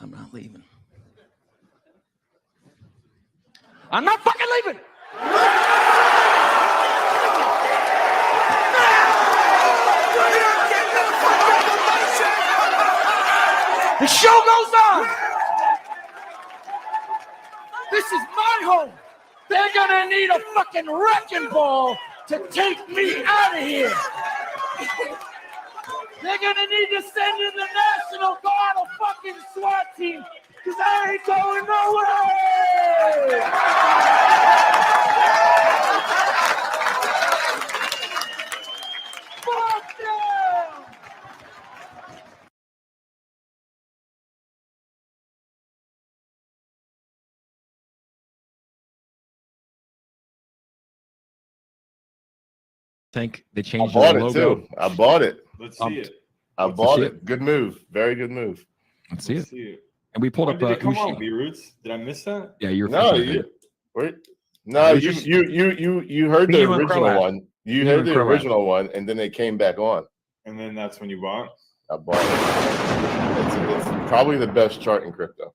I'm not leaving. I'm not fucking leaving. The show goes on. This is my home. They're gonna need a fucking wrecking ball to take me out of here. They're gonna need to send in the National Guard, a fucking SWAT team, because I ain't going nowhere. Fuck them. Think they changed the logo. Too. I bought it. Let's see it. I bought it. Good move. Very good move. Let's see it. And we pulled up. Did it come on, B-Roots? Did I miss that? Yeah, you're. No, you heard the original one. You heard the original one, and then they came back on. And then that's when you bought. I bought it. It's probably the best chart in crypto.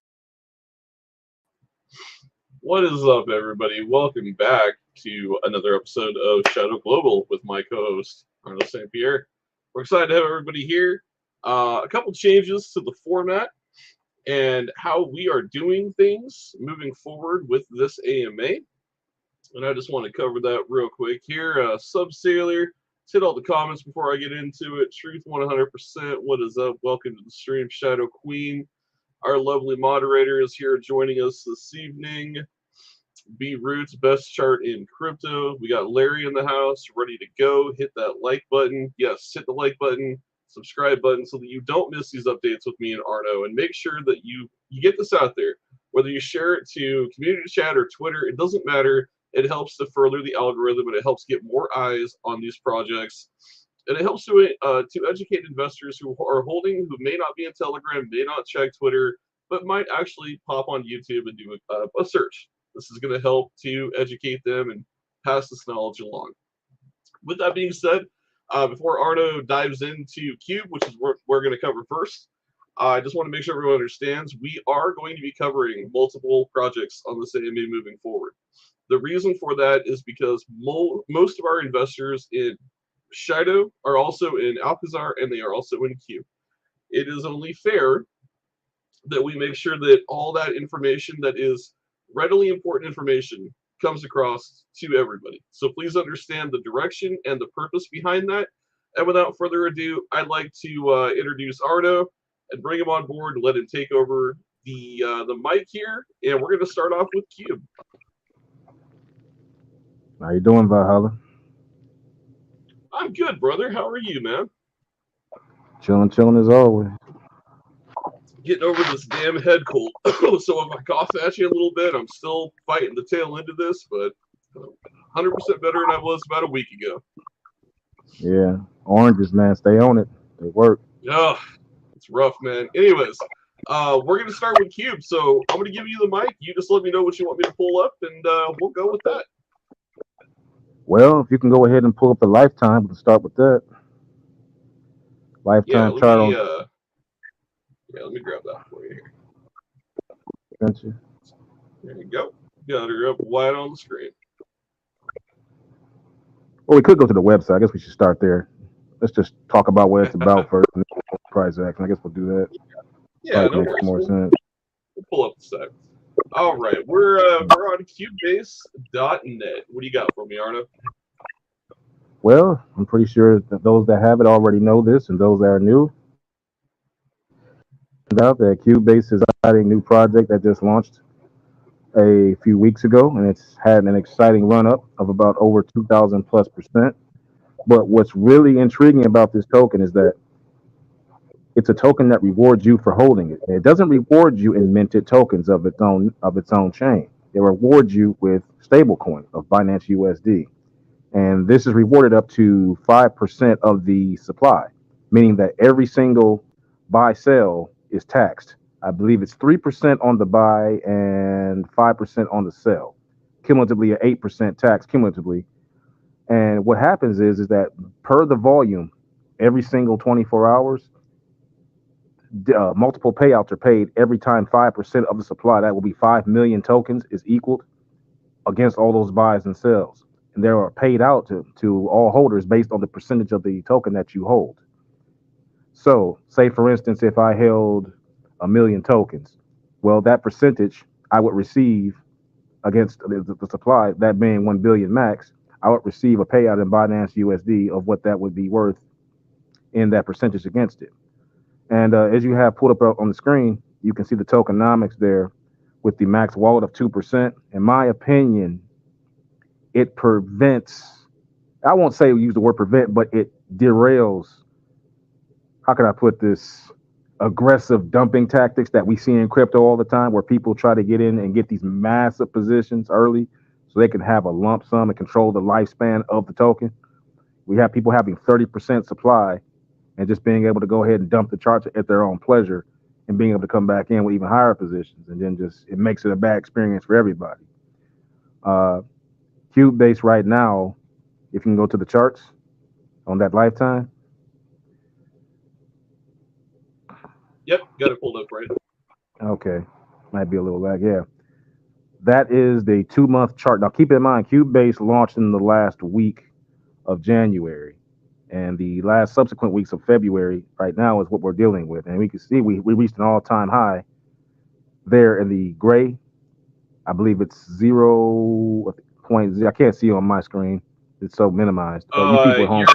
What is up, everybody? Welcome back to another episode of Shido Global with my co-host Arnold St. Pierre. We're excited to have everybody here. A couple changes to the format and how we are doing things moving forward with this AMA. And I just want to cover that real quick here. Subsailor, hit all the comments before I get into it. Truth 100%. What is up? Welcome to the stream. Shadow Queen, our lovely moderator, is here joining us this evening. B Roots, best chart in crypto. We got Larry in the house, ready to go. Hit that like button. Yes, hit the like button, subscribe button, so that you don't miss these updates with me and Arno. And make sure that you get this out there. Whether you share it to community chat or Twitter, it doesn't matter. It helps to further the algorithm, and it helps get more eyes on these projects. And it helps to educate investors who are holding, who may not be in Telegram, may not check Twitter, but might actually pop on YouTube and do a search. This is going to help to educate them and pass this knowledge along. With that being said, before Arno dives into Cube, which is what we're going to cover first, I just want to make sure everyone understands we are going to be covering multiple projects on this AMA moving forward. The reason for that is because most of our investors in Shido are also in Alcazar, and they are also in Cube. It is only fair that we make sure that all that information that is readily important information comes across to everybody. So please understand the direction and the purpose behind that. And without further ado, I'd like to introduce Arno and bring him on board, let him take over the mic here, and we're going to start off with Cube. How you doing, Valhalla? I'm good, brother. How are you, man? Chilling as always. Getting over this damn head cold. So if I cough at you a little bit, I'm still fighting the tail end of this, but 100% better than I was about a week ago. Yeah, oranges, man, stay on it. They work. Yeah, it's rough, man. Anyways, we're going to start with Cube. So I'm going to give you the mic. You just let me know what you want me to pull up, and we'll go with that. Well, if you can go ahead and pull up the lifetime, we'll start with that. Lifetime chart. Yeah, let me grab that for you here. Thank you. There you go. Got her up wide on the screen. Well, we could go to the website. I guess we should start there. Let's just talk about what it's about first. And price action. I guess we'll do that. Yeah, no makes more sense. We'll pull up the site. All right, we're on cubebase.net. What do you got for me, Arno? Well, I'm pretty sure that those that have it already know this, and those that are new. Out that Cubebase is a new project that just launched a few weeks ago, and it's had an exciting run up of about over 2,000+%. But what's really intriguing about this token is that it's a token that rewards you for holding it. And it doesn't reward you in minted tokens of its own chain. It rewards you with stablecoin of Binance USD, and this is rewarded up to 5% of the supply, meaning that every single buy sell is taxed. I believe it's 3% on the buy and 5% on the sell, cumulatively an 8% tax cumulatively. And what happens is that per the volume, every single 24 hours, multiple payouts are paid every time 5% of the supply, that will be 5 million tokens, is equaled against all those buys and sells. And they are paid out to all holders based on the percentage of the token that you hold. So, say for instance, if I held 1 million tokens, well, that percentage I would receive against the supply, that being 1 billion max, I would receive a payout in Binance USD of what that would be worth in that percentage against it. And as you have pulled up on the screen, you can see the tokenomics there with the max wallet of 2%. In my opinion, it prevents, I won't say use the word prevent, but it derails, how can I put this, aggressive dumping tactics that we see in crypto all the time, where people try to get in and get these massive positions early so they can have a lump sum and control the lifespan of the token. We have people having 30% supply and just being able to go ahead and dump the charts at their own pleasure and being able to come back in with even higher positions. And then just, it makes it a bad experience for everybody. Cubebase right now, if you can go to the charts on that lifetime. Yep, got it pulled up right. Okay, might be a little lag, yeah. That is the 2-month chart. Now keep in mind, Cubebase launched in the last week of January. And the last subsequent weeks of February right now is what we're dealing with. And we can see we reached an all-time high there in the gray. I believe it's 0.0. I can't see on my screen. It's so minimized. But you people at home,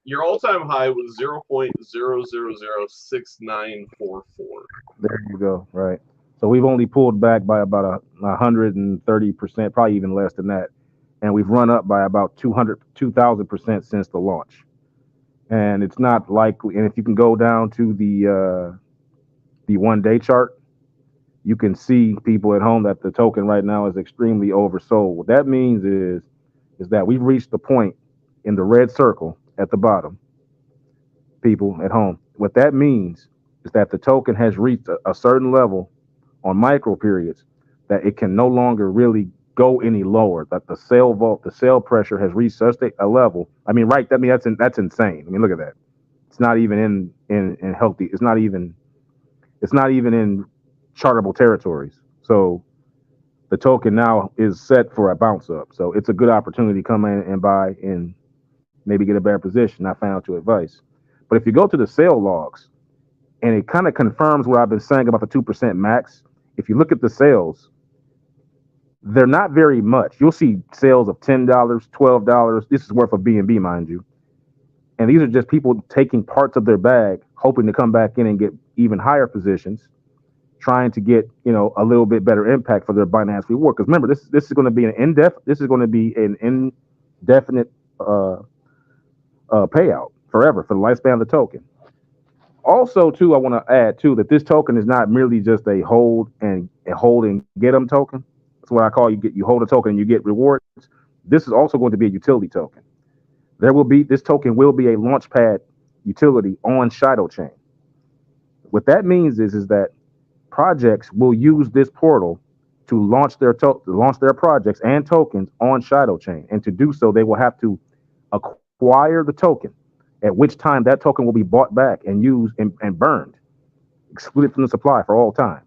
your all-time high was 0.0006944. there you go. Right. So we've only pulled back by about 130%, probably even less than that. And we've run up by about 2,000% since the launch. And it's not likely. And if you can go down to the 1-day chart, you can see, people at home, that the token right now is extremely oversold. What that means is that we've reached the point in the red circle at the bottom. People at home, what that means is that the token has reached a certain level on micro periods that it can no longer really go any lower. That the sale pressure has reached such a level. I mean, right? That's insane. I mean, look at that. It's not even in healthy. It's not even in chartable territories. So the token now is set for a bounce up. So it's a good opportunity to come in and buy and maybe get a better position, not financial advice. But if you go to the sale logs, and it kind of confirms what I've been saying about the 2% max. If you look at the sales, they're not very much. You'll see sales of $10, $12. This is worth of BNB, mind you. And these are just people taking parts of their bag, hoping to come back in and get even higher positions, trying to get, a little bit better impact for their Binance reward. Because remember, this is going to be an indefinite payout forever for the lifespan of the token. Also, too, I want to add too that this token is not merely just a hold and get them token. That's what I call you hold a token and you get rewards. This is also going to be a utility token. This token will be a launchpad utility on Shido chain. What that means is that projects will use this portal to launch their projects and tokens on Shido chain, and to do so, they will have to acquire the token, at which time that token will be bought back and used and burned, excluded from the supply for all time.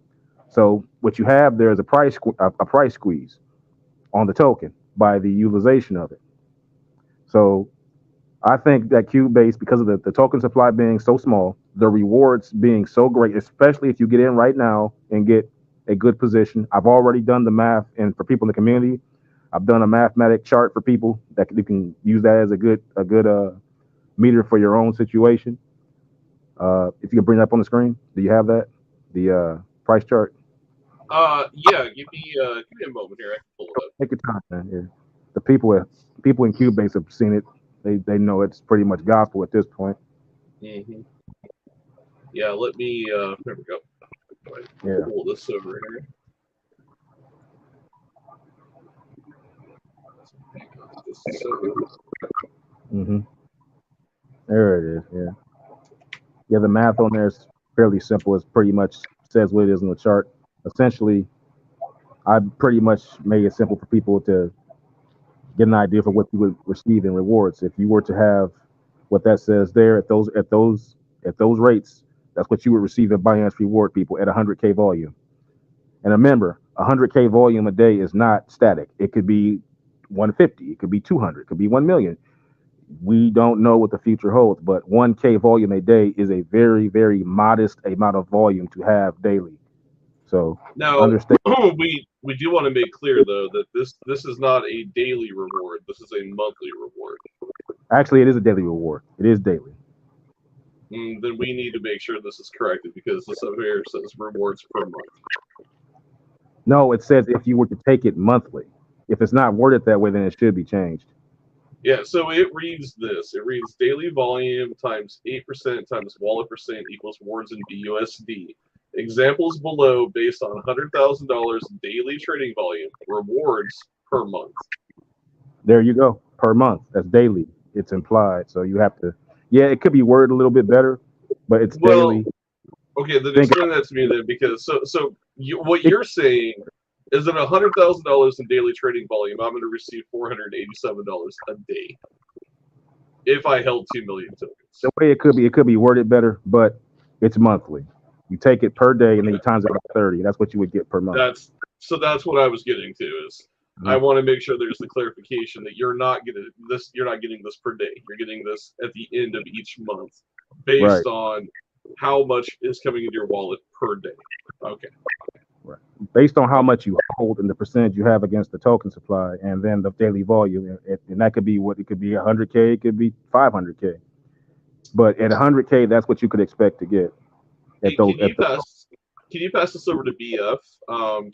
So what you have there is a price squeeze on the token by the utilization of it. So I think that Cubebase, because of the token supply being so small, the rewards being so great, especially if you get in right now and get a good position. I've already done the math, and for people in the community, I've done a mathematic chart for people that you can use that as a good meter for your own situation. If you can bring that up on the screen, do you have that? The price chart? Yeah, give me a moment here. I can pull it up. Take your time, man. Yeah. The people in Cubebase have seen it. They know it's pretty much gospel at this point. Mm-hmm. Yeah, let me. There we go. Yeah. Pull this over here. Mm-hmm. There it is. Yeah. Yeah, the math on there is fairly simple. It pretty much says what it is in the chart. Essentially, I pretty much made it simple for people to get an idea for what you would receive in rewards. If you were to have what that says there at those rates, That's what you would receive at Binance Reward, people, at 100K volume. And remember, 100K volume a day is not static. It could be 150, it could be 200, it could be 1 million. We don't know what the future holds, but 1K volume a day is a very, very modest amount of volume to have daily. So now, understand. we do want to make clear though that this is not a daily reward. This is a monthly reward. Actually, it is a daily reward. It is daily. Then we need to make sure this is corrected because this over here says rewards per month. No, it says if you were to take it monthly. If it's not worded that way, then it should be changed. Yeah, so it reads this. It reads daily volume times 8% times wallet percent equals rewards in BUSD. Examples below based on $100,000 daily trading volume. Rewards per month. There you go. Per month. That's daily. It's implied. So you have to. Yeah, it could be worded a little bit better, but it's daily. Okay, then explain that to me then, because what you're saying is that $100,000 in daily trading volume, I'm going to receive $487 a day if I held 2 million tokens. The way it could be worded better, but it's monthly. You take it per day and then you times it by 30. That's what you would get per month. That's what I was getting to is I want to make sure there's the clarification that you're not getting this per day. You're getting this at the end of each month based on how much is coming into your wallet per day. Okay. Right. Based on how much you hold and the percentage you have against the token supply, and then the daily volume, and that could be what it could be 100K, it could be 500K. But at 100K, that's what you could expect to get. Can you pass this over to BF?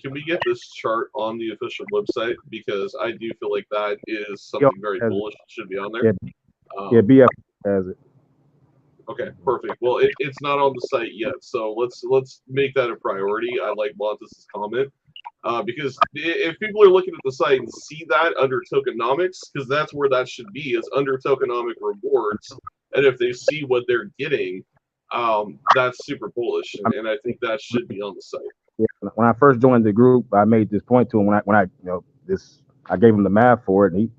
Can we get this chart on the official website? Because I do feel like that is something very bullish that should be on there. Yeah, BF has it. Okay, perfect. Well, it's not on the site yet, so let's make that a priority. I like Montes' comment because if people are looking at the site and see that under tokenomics, because that's where that should be, is under tokenomic rewards, and if they see what they're getting, that's super bullish, and I think that should be on the site. Yeah, when I first joined the group, I made this point to him I gave him the math for it, and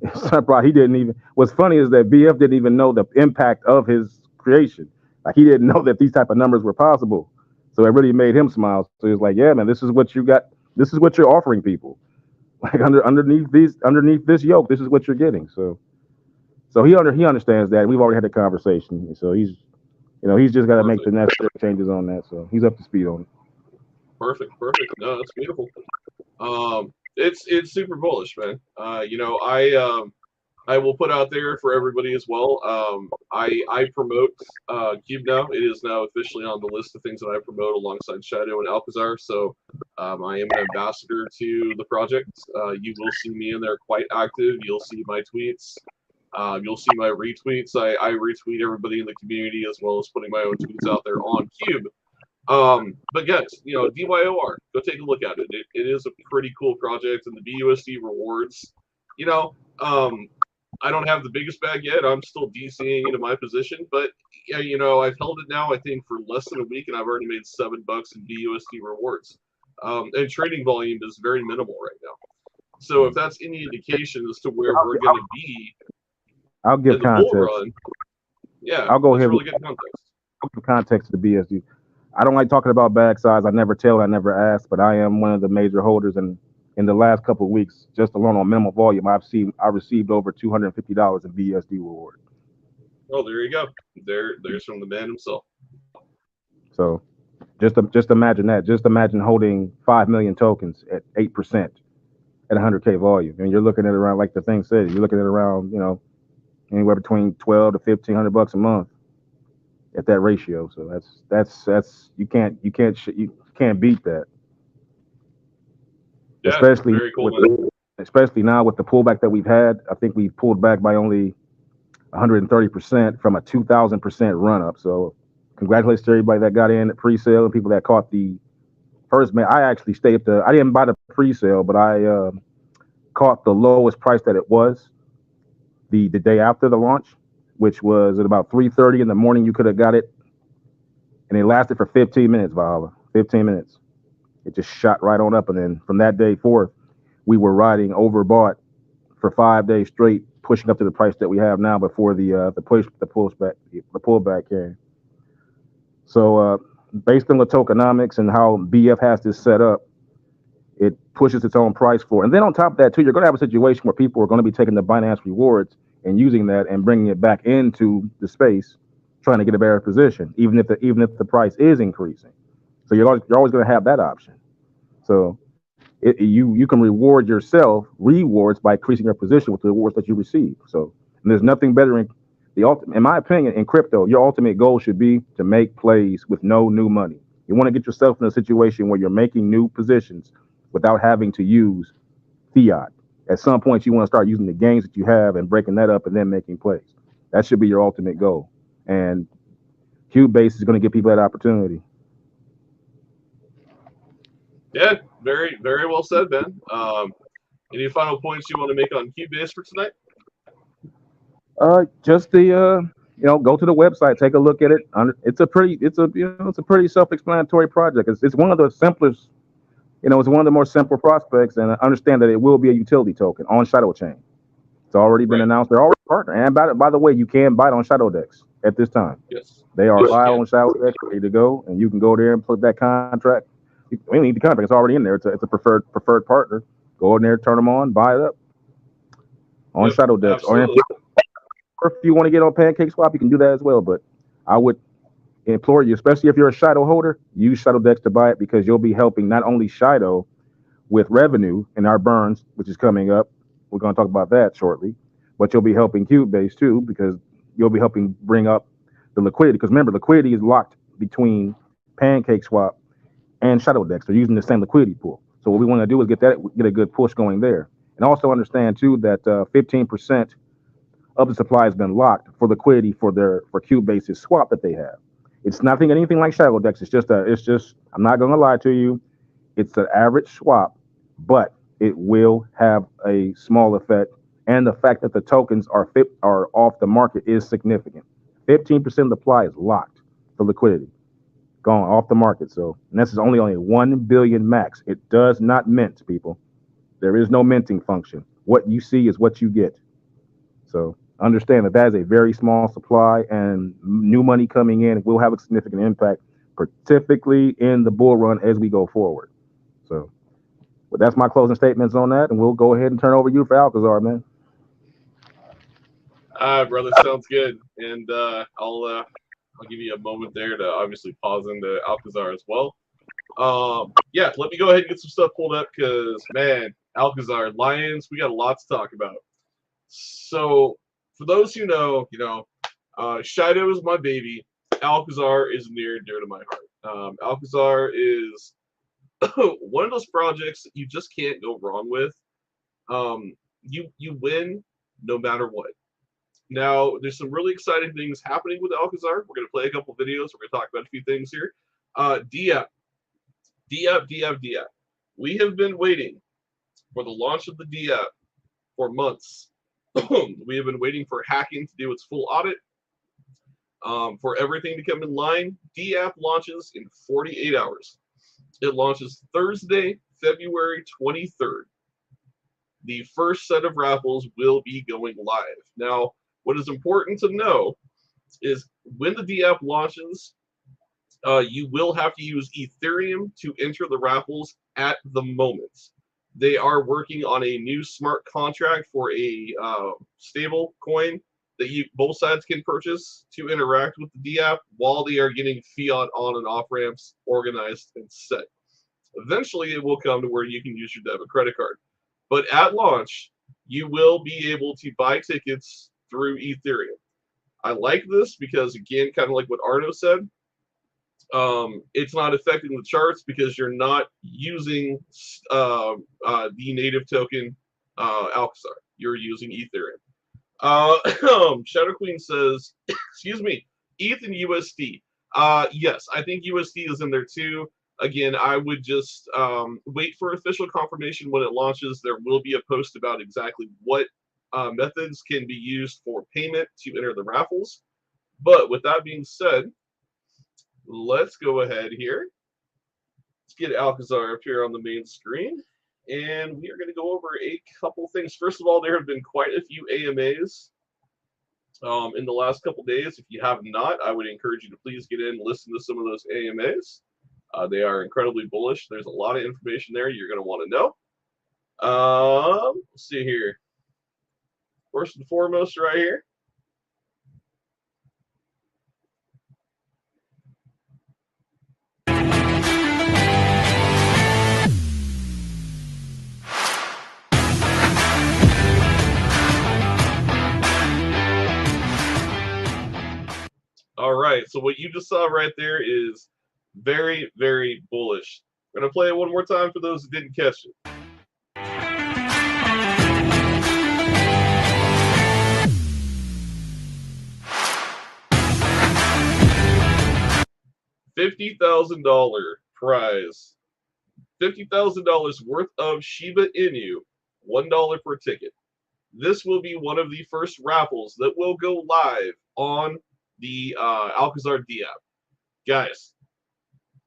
he didn't even. What's funny is that BF didn't even know the impact of his creation. Like, he didn't know that these type of numbers were possible. So it really made him smile. So he's like, yeah, man, this is what you got. This is what you're offering people. Like underneath this yoke, this is what you're getting. So he understands that. We've already had the conversation. So he's just got to make the necessary changes on that. So he's up to speed on it. Perfect. No, that's beautiful. It's super bullish, man. I will put out there for everybody as well. I promote Cube now. It is now officially on the list of things that I promote alongside Shido and Alcazar. So I am an ambassador to the project. You will see me in there quite active. You'll see my tweets. You'll see my retweets. I retweet everybody in the community as well as putting my own tweets out there on Cube. But guys, DYOR, go take a look at it. It is a pretty cool project, and the BUSD rewards, I don't have the biggest bag yet. I'm still DCing into my position, but I've held it now, I think, for less than a week, and I've already made $7 in BUSD rewards. And trading volume is very minimal right now. So if that's any indication as to where we're going to be, I'll give context. I'll go ahead. Really good context. I'll give context to the BSD. I don't like talking about bag size. I never tell. I never ask. But I am one of the major holders, and in the last couple of weeks, just alone on minimal volume, I received over $250 in BSD reward. Oh, there you go. There's from the man himself. So, just imagine that. Just imagine holding 5 million tokens at 8% at 100K volume, and you're looking at around, like the thing said, you're looking at around anywhere between $1,200 to $1,500 a month at that ratio. So that's you can't beat that. Yeah, especially now with the pullback that we've had. I think we've pulled back by only 130% from a 2,000% run up. So congratulations to everybody that got in at pre-sale and people that caught the first. Man, I actually stayed I didn't buy the pre-sale, but I caught the lowest price that it was the day after the launch, which was at about 3:30 in the morning. You could have got it, and it lasted for 15 minutes, Valhalla. 15 minutes. It just shot right on up, and then from that day forth, we were riding overbought for 5 days straight, pushing up to the price that we have now before the pullback came. So based on the tokenomics and how BF has this set up, it pushes its own price floor. And then on top of that, too, you're going to have a situation where people are going to be taking the Binance rewards and using that and bringing it back into the space, trying to get a better position, even if the price is increasing. So you're always going to have that option. So you can reward yourself rewards by increasing your position with the rewards that you receive. So and there's nothing better in my opinion, in crypto, your ultimate goal should be to make plays with no new money. You want to get yourself in a situation where you're making new positions without having to use fiat. At some point, you want to start using the gains that you have and breaking that up and then making plays. That should be your ultimate goal. And Cubase is going to give people that opportunity. Yeah, very, very well said, Ben. Any final points you want to make on Cubase for tonight? Just the go to the website, take a look at it. It's a pretty self-explanatory project. It's one of the simplest. It's one of the more simple prospects, and I understand that it will be a utility token on Shadow Chain. It's already been announced. They're already partnering. And by the way, you can buy it on Shadow Dex at this time. Yes. They are live on Shadow Dex, ready to go, and you can go there and put that contract. We don't need the contract; it's already in there. It's a preferred partner. Go in there, turn them on, buy it up on Shadow Dex. Or if you want to get on Pancake Swap, you can do that as well. But I would implore you, especially if you're a Shido holder, use Shadow Dex to buy it because you'll be helping not only Shido with revenue in our burns, which is coming up. We're going to talk about that shortly. But you'll be helping Cubase too because you'll be helping bring up the liquidity. Because remember, liquidity is locked between Pancake Swap and Shadow Dex. They're using the same liquidity pool. So what we want to do is get a good push going there. And also understand too that 15% of the supply has been locked for liquidity for Cubase's swap that they have. It's nothing anything like Shadow Dex. It's just I'm not gonna lie to you, it's an average swap, but it will have a small effect. And the fact that the tokens are off the market is significant. 15% of the supply is locked for liquidity. Gone off the market. So and this is only 1 billion max. It does not mint, people. There is no minting function. What you see is what you get. So understand that is a very small supply, and new money coming in will have a significant impact, particularly in the bull run as we go forward. So, but that's my closing statements on that, and we'll go ahead and turn over you for Alcazar, man. Brother, sounds good. And I'll give you a moment there to obviously pause into Alcazar as well. Yeah, let me go ahead and get some stuff pulled up because, man, Alcazar, Lions, we got a lot to talk about. So, for those who know, Shido is my baby. Alcazar is near and dear to my heart. Alcazar is one of those projects that you just can't go wrong with. You win no matter what. Now, there's some really exciting things happening with Alcazar. We're going to play a couple videos. We're going to talk about a few things here. DApp. We have been waiting for the launch of the DApp for months. We have been waiting for hacking to do its full audit, for everything to come in line. DApp launches in 48 hours. It launches Thursday, February 23rd. The first set of raffles will be going live. Now, what is important to know is when the DApp launches, you will have to use Ethereum to enter the raffles at the moment. They are working on a new smart contract for a stable coin that both sides can purchase to interact with the DApp while they are getting fiat on and off ramps organized and set. Eventually, it will come to where you can use your debit credit card. But at launch, you will be able to buy tickets through Ethereum. I like this because, again, kind of like what Arno said, it's not affecting the charts because you're not using the native token Alcazar. You're using Ethereum. Shadow Queen says, excuse me, ETH and USD. Yes, I think USD is in there too. Again, I would just wait for official confirmation when it launches. There will be a post about exactly what methods can be used for payment to enter the raffles. But with that being said, let's go ahead here. Let's get Alcazar up here on the main screen. And we are going to go over a couple things. First of all, there have been quite a few AMAs in the last couple days. If you have not, I would encourage you to please get in and listen to some of those AMAs. They are incredibly bullish. There's a lot of information there you're going to want to know. Let's see here. First and foremost, right here. All right, so what you just saw right there is very, very bullish. I'm going to play it one more time for those who didn't catch it. $50,000 prize. $50,000 worth of Shiba Inu. $1 per ticket. This will be one of the first raffles that will go live on the Alcazar D app. Guys,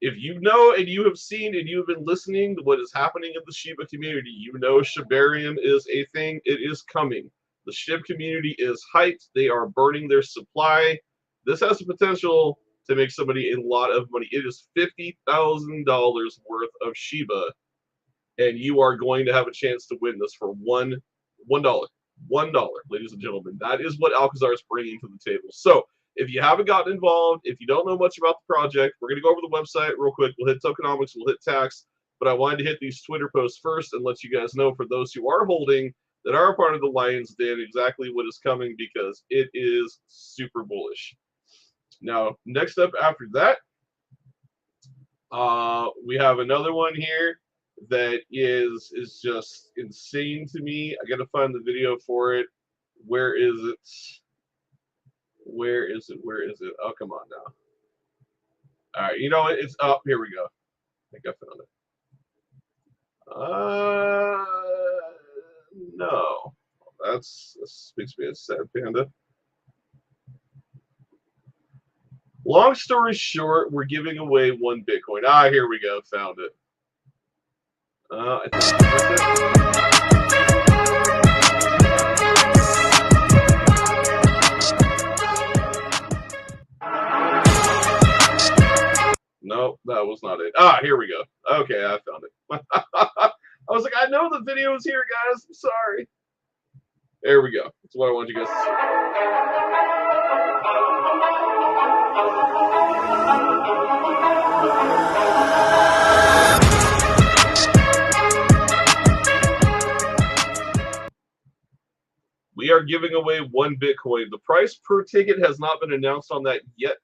if you know and you have seen and you have been listening to what is happening in the Shiba community, you know Shibarium is a thing. It is coming. The Shib community is hyped. They are burning their supply. This has the potential to make somebody a lot of money. It is $50,000 worth of Shiba, and you are going to have a chance to win this for $1. $1, ladies and gentlemen. That is what Alcazar is bringing to the table. So, if you haven't gotten involved, if you don't know much about the project, we're going to go over the website real quick. We'll hit tokenomics, we'll hit tax, but I wanted to hit these Twitter posts first and let you guys know, for those who are holding, that are a part of the Lion's Den, exactly what is coming, because it is super bullish. Now, next up after that, we have another one here that is just insane to me. I got to find the video for it. Where is it? Where is it? Where is it? Oh, come on now. All right, you know what? It's up. Here we go. I think I found it. No. This makes me a sad panda. Long story short, we're giving away 1 Bitcoin. Ah, here we go. Found it. I think that's it. Nope, that was not it. Ah, here we go. Okay, I found it. I was like, I know the video is here, guys. I'm sorry. There we go. That's what I want you guys to see. We are giving away 1 Bitcoin. The price per ticket has not been announced on that yet.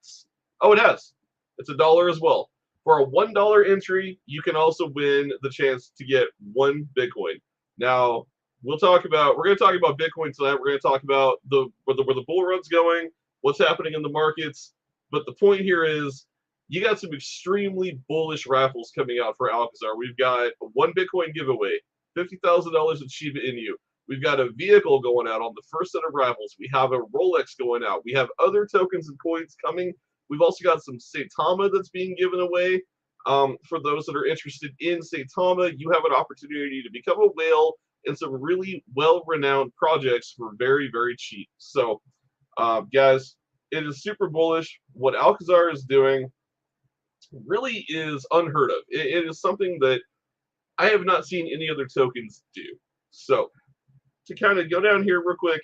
Oh, it has. It's $1 as well. For a $1 entry, you can also win the chance to get 1 Bitcoin. Now, we're going to talk about Bitcoin tonight. We're going to talk about where the bull run's going, what's happening in the markets. But the point here is, you got some extremely bullish raffles coming out for Alcazar. We've got a 1 Bitcoin giveaway, $50,000 in Shiba Inu. We've got a vehicle going out on the first set of raffles. We have a Rolex going out. We have other tokens and coins coming. We've also got some Saitama that's being given away. For those that are interested in Saitama, you have an opportunity to become a whale in some really well-renowned projects for very, very cheap. So, guys, it is super bullish. What Alcazar is doing really is unheard of. It is something that I have not seen any other tokens do. So, to kind of go down here real quick,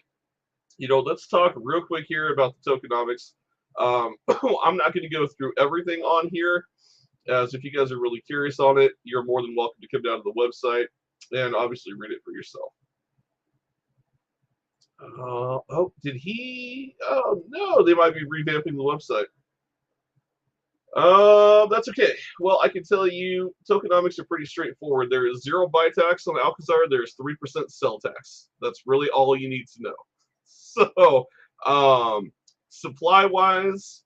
let's talk real quick here about the tokenomics. I'm not going to go through everything on here, as if you guys are really curious on it, you're more than welcome to come down to the website and obviously read it for yourself. Did he? Oh, no, they might be revamping the website. That's okay. Well, I can tell you, tokenomics are pretty straightforward. There is 0 buy tax on Alcazar. There's 3% sell tax. That's really all you need to know. So, supply-wise,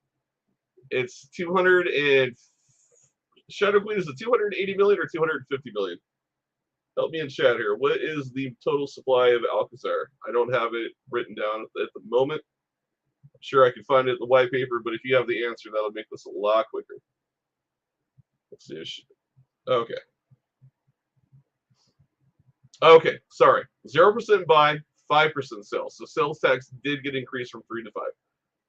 it's 200 and Shadow Queen, is it 280 million or 250 million? Help me in chat here. What is the total supply of Alcazar? I don't have it written down at the moment. I'm sure I can find it in the white paper, but if you have the answer, that'll make this a lot quicker. Let's see. Okay. Okay, sorry. 0% buy, 5% sales. So sales tax did get increased from 3 to 5.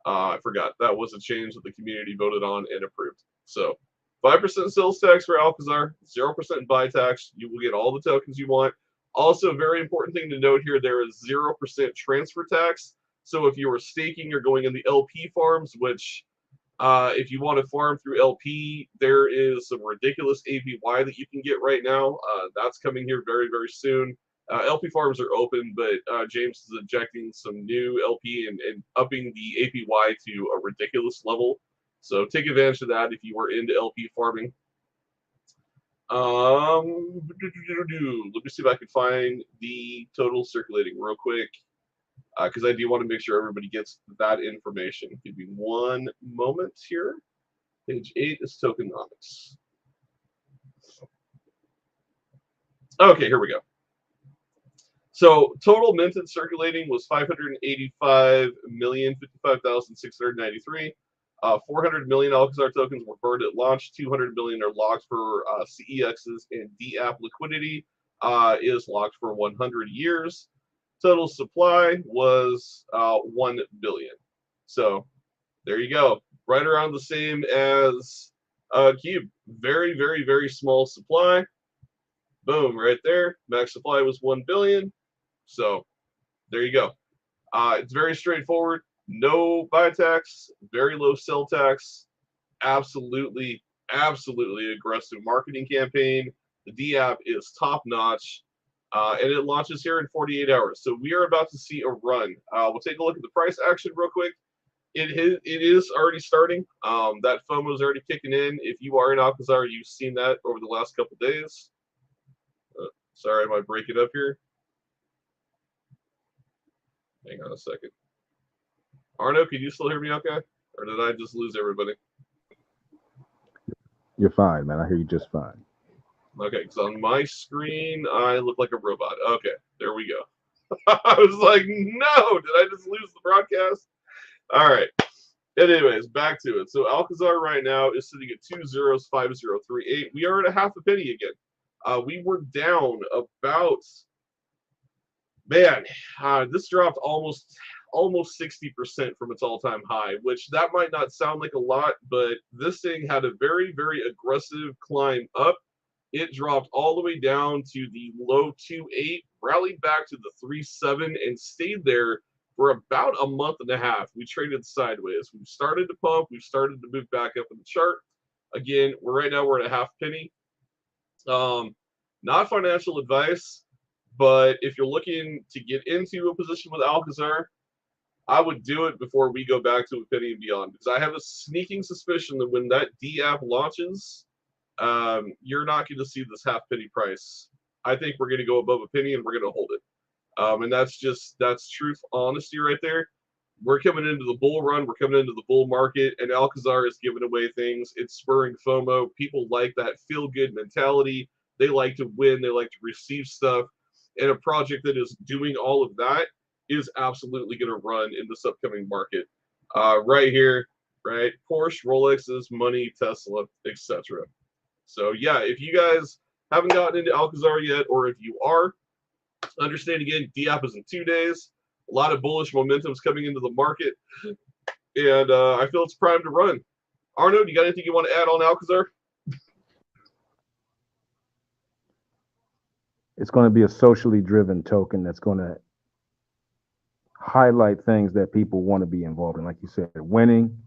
I forgot. That was a change that the community voted on and approved. So 5% sales tax for Alcazar, 0% buy tax. You will get all the tokens you want. Also, very important thing to note here, there is 0% transfer tax. So if you are staking, you're going in the LP farms, which if you want to farm through LP, there is some ridiculous APY that you can get right now. That's coming here very, very soon. LP farms are open, but James is injecting some new LP and upping the APY to a ridiculous level. So take advantage of that if you are into LP farming. Let me see if I can find the total circulating real quick, because I do want to make sure everybody gets that information. Give me one moment here. Page 8 is tokenomics. Okay, here we go. So total minted circulating was 585,055,693. 400 million Alcazar tokens were burned at launch. 200 million are locked for CEXs, and DApp liquidity is locked for 100 years. Total supply was 1 billion. So there you go. Right around the same as Cube. Very, very, very small supply. Boom, right there. Max supply was 1 billion. So there you go. It's very straightforward. No buy tax, very low sell tax. Absolutely, absolutely aggressive marketing campaign. The DApp is top notch, and it launches here in 48 hours. So we are about to see a run. We'll take a look at the price action real quick. It is already starting. That FOMO is already kicking in. If you are in Alcazar, you've seen that over the last couple days. Sorry, I might break it up here. Hang on a second. Arno, can you still hear me okay? Or did I just lose everybody? You're fine, man. I hear you just fine. Okay, because on my screen, I look like a robot. Okay, there we go. I was like, no, did I just lose the broadcast? All right. Anyways, back to it. So Alcazar right now is sitting at 205038. We are at a half a penny again. We were down about, man, this dropped almost 60% from its all-time high, which that might not sound like a lot, but this thing had a very, very aggressive climb up. It dropped all the way down to the low 2.8, rallied back to the 3.7, and stayed there for about a month and a half. We traded sideways. We've started to pump. We've started to move back up in the chart. Again, right now we're at a half penny. Not financial advice, but if you're looking to get into a position with Alcazar, I would do it before we go back to a penny and beyond, because I have a sneaking suspicion that when that DApp launches, you're not going to see this half penny price. I think we're going to go above a penny and we're going to hold it. And that's truth, honesty right there. We're coming into the bull run. We're coming into the bull market, and Alcazar is giving away things. It's spurring FOMO. People like that feel-good mentality. They like to win. They like to receive stuff. And a project that is doing all of that is absolutely going to run in this upcoming market. Right here, right? Porsche, Rolexes, money, Tesla, etc. So yeah, if you guys haven't gotten into Alcazar yet, or if you are, understand again, DApp is in 2 days. A lot of bullish momentum is coming into the market, and I feel it's primed to run. Arno, do you got anything you want to add on Alcazar? It's going to be a socially driven token that's going to highlight things that people want to be involved in. Like you said, winning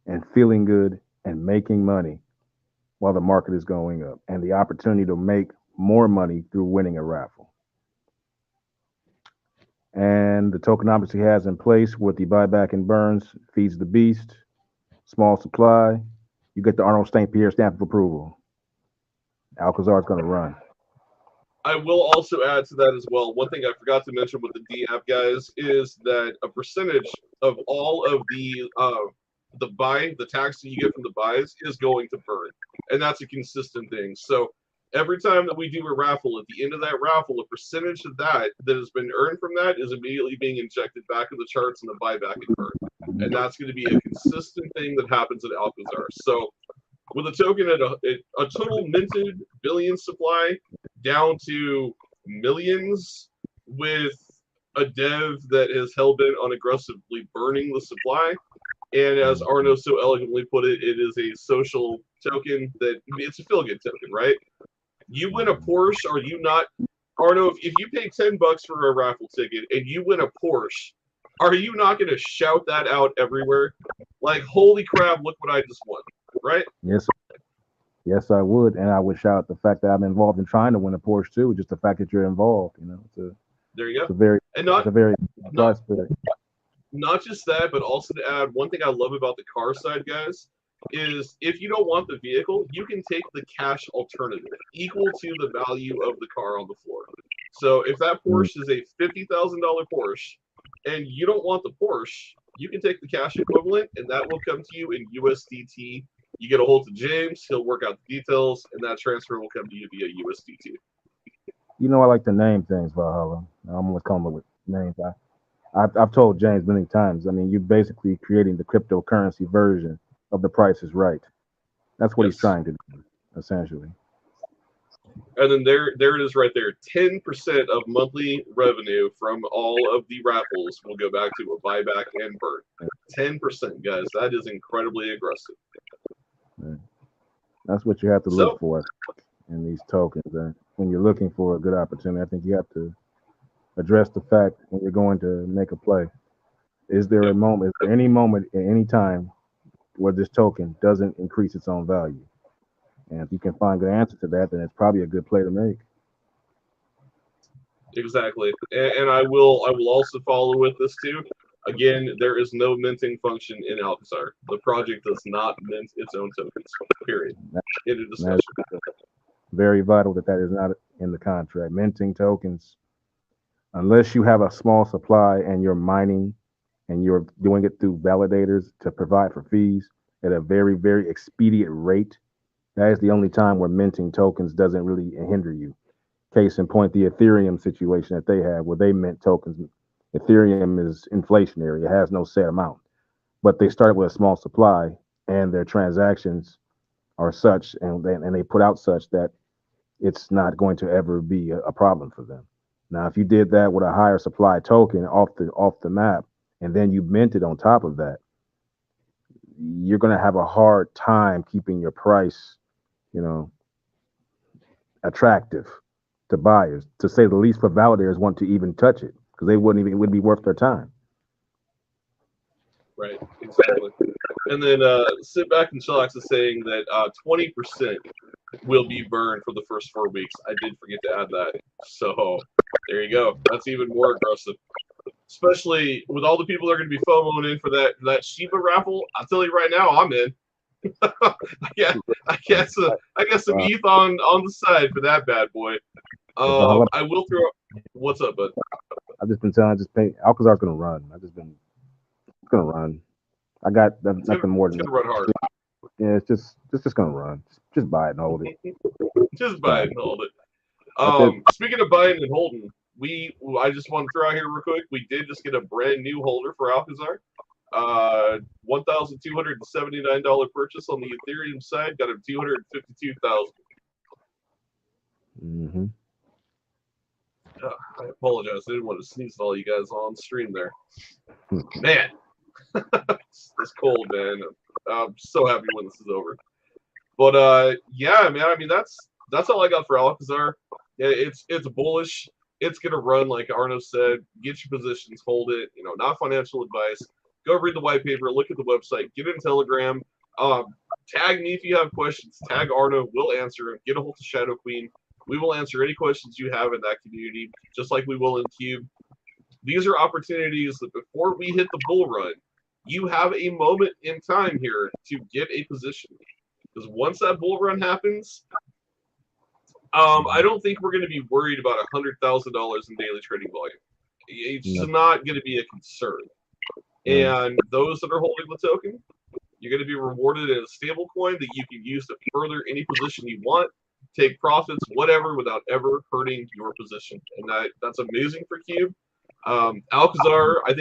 and feeling good and making money while the market is going up, and the opportunity to make more money through winning a raffle. And the tokenomics he has in place with the buyback and burns feeds the beast, small supply. You get the Arnold St. Pierre stamp of approval. Alcazar is going to run. I will also add to that as well. One thing I forgot to mention with the DApp guys is that a percentage of all of the tax that you get from the buys is going to burn, and that's a consistent thing. So every time that we do a raffle, at the end of that raffle, a percentage of that has been earned from that is immediately being injected back in the charts and the buyback and burn, and that's going to be a consistent thing that happens at Alcazar. So with a token at a total minted billion supply down to millions, with a dev that is hell-bent on aggressively burning the supply. And as Arno so elegantly put it, it is a social token that it's a feel-good token, right? You win a Porsche, are you not, Arno, if you pay $10 for a raffle ticket and you win a Porsche, are you not going to shout that out everywhere? Like, holy crap, look what I just won, right? Yes, yes, I would, and I would shout the fact that I'm involved in trying to win a Porsche too. Just the fact that you're involved, There you it's go. a very, And not, it's a very not, spirit. not just that, but also to add, one thing I love about the car side, guys, is if you don't want the vehicle, you can take the cash alternative equal to the value of the car on the floor. So if that Porsche is a $50,000 Porsche and you don't want the Porsche, you can take the cash equivalent and that will come to you in USDT. You get a hold of James, he'll work out the details, and that transfer will come to you via USDT. I like to name things, Valhalla. I'm always coming up with names. I've told James many times. I mean, you're basically creating the cryptocurrency version of The Price is Right. That's what he's trying to do, essentially. And then there it is right there. 10% of monthly revenue from all of the raffles will go back to a buyback and burn. 10%, guys. That is incredibly aggressive. Right. That's what you have to look for in these tokens. And when you're looking for a good opportunity, I think you have to address the fact when you're going to make a play. Is there a moment, is there any moment at any time where this token doesn't increase its own value? And if you can find good answer to that, then it's probably a good play to make. Exactly. And I will also follow with this too. Again, there is no minting function in Alcazar. The project does not mint its own tokens. Period. End of discussion. Very vital that is not in the contract. Minting tokens, unless you have a small supply and you're mining and you're doing it through validators to provide for fees at a very, very expedient rate, that is the only time where minting tokens doesn't really hinder you. Case in point, the Ethereum situation that they have where they mint tokens. Ethereum is inflationary. It has no set amount, but they started with a small supply and their transactions are such and they put out such that it's not going to ever be a problem for them. Now, if you did that with a higher supply token off the map and then you minted on top of that, you're going to have a hard time keeping your price, attractive to buyers, to say the least, for validators want to even touch it because it wouldn't be worth their time. Right, exactly. And then Sit Back and Chillax is saying that 20% will be burned for the first 4 weeks. I did forget to add that. So there you go. That's even more aggressive. Especially with all the people that are going to be FOMOing in for that Shiba raffle. I'll tell you right now, I'm in. I got some ETH on the side for that bad boy. I will throw. What's up, bud? I've just been telling. Alcazar's gonna run. It's gonna run. I got nothing more than. It's gonna run hard. Yeah, it's just gonna run. Just buy it and hold it. Just buy it and hold it. Speaking of buying and holding, I just want to throw out here real quick. We did just get a brand new holder for Alcazar. $1,279 purchase on the Ethereum side, got him $252,000. Mm-hmm. I apologize. I didn't want to sneeze at all you guys on stream there. Man, it's cold, man. I'm so happy when this is over. But yeah, man. I mean, that's all I got for Alcazar. Yeah, it's bullish. It's gonna run like Arno said. Get your positions, hold it. Not financial advice. Go read the white paper, look at the website, get in Telegram, tag me if you have questions, tag Arno, we'll answer them, get a hold of Shadow Queen. We will answer any questions you have in that community, just like we will in Cube. These are opportunities that before we hit the bull run, you have a moment in time here to get a position. Because once that bull run happens, I don't think we're going to be worried about $100,000 in daily trading volume. It's just not going to be a concern. And those that are holding the token, you're going to be rewarded in a stable coin that you can use to further any position you want, take profits, whatever, without ever hurting your position. And that's amazing for Cube. Alcazar, I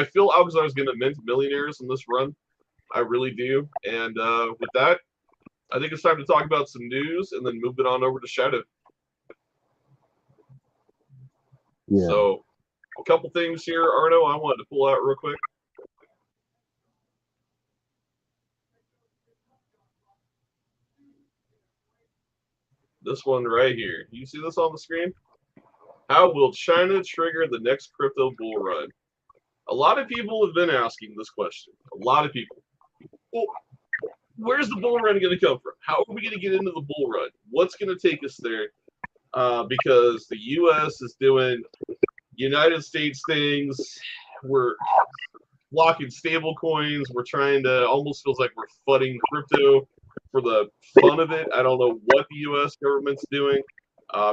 feel Alcazar is going to mint millionaires in this run. I really do. And with that, I think it's time to talk about some news and then move it on over to Shadow. Yeah. So, couple things here, Arno, I wanted to pull out real quick. This one right here. You see this on the screen? How will China trigger the next crypto bull run? A lot of people have been asking this question. A lot of people. Well, where's the bull run going to come from? How are we going to get into the bull run? What's going to take us there? Because the U.S. is doing United States things. We're blocking stable coins. We're trying to, almost feels like we're flooding crypto for the fun of it. I don't know what the U.S. government's doing.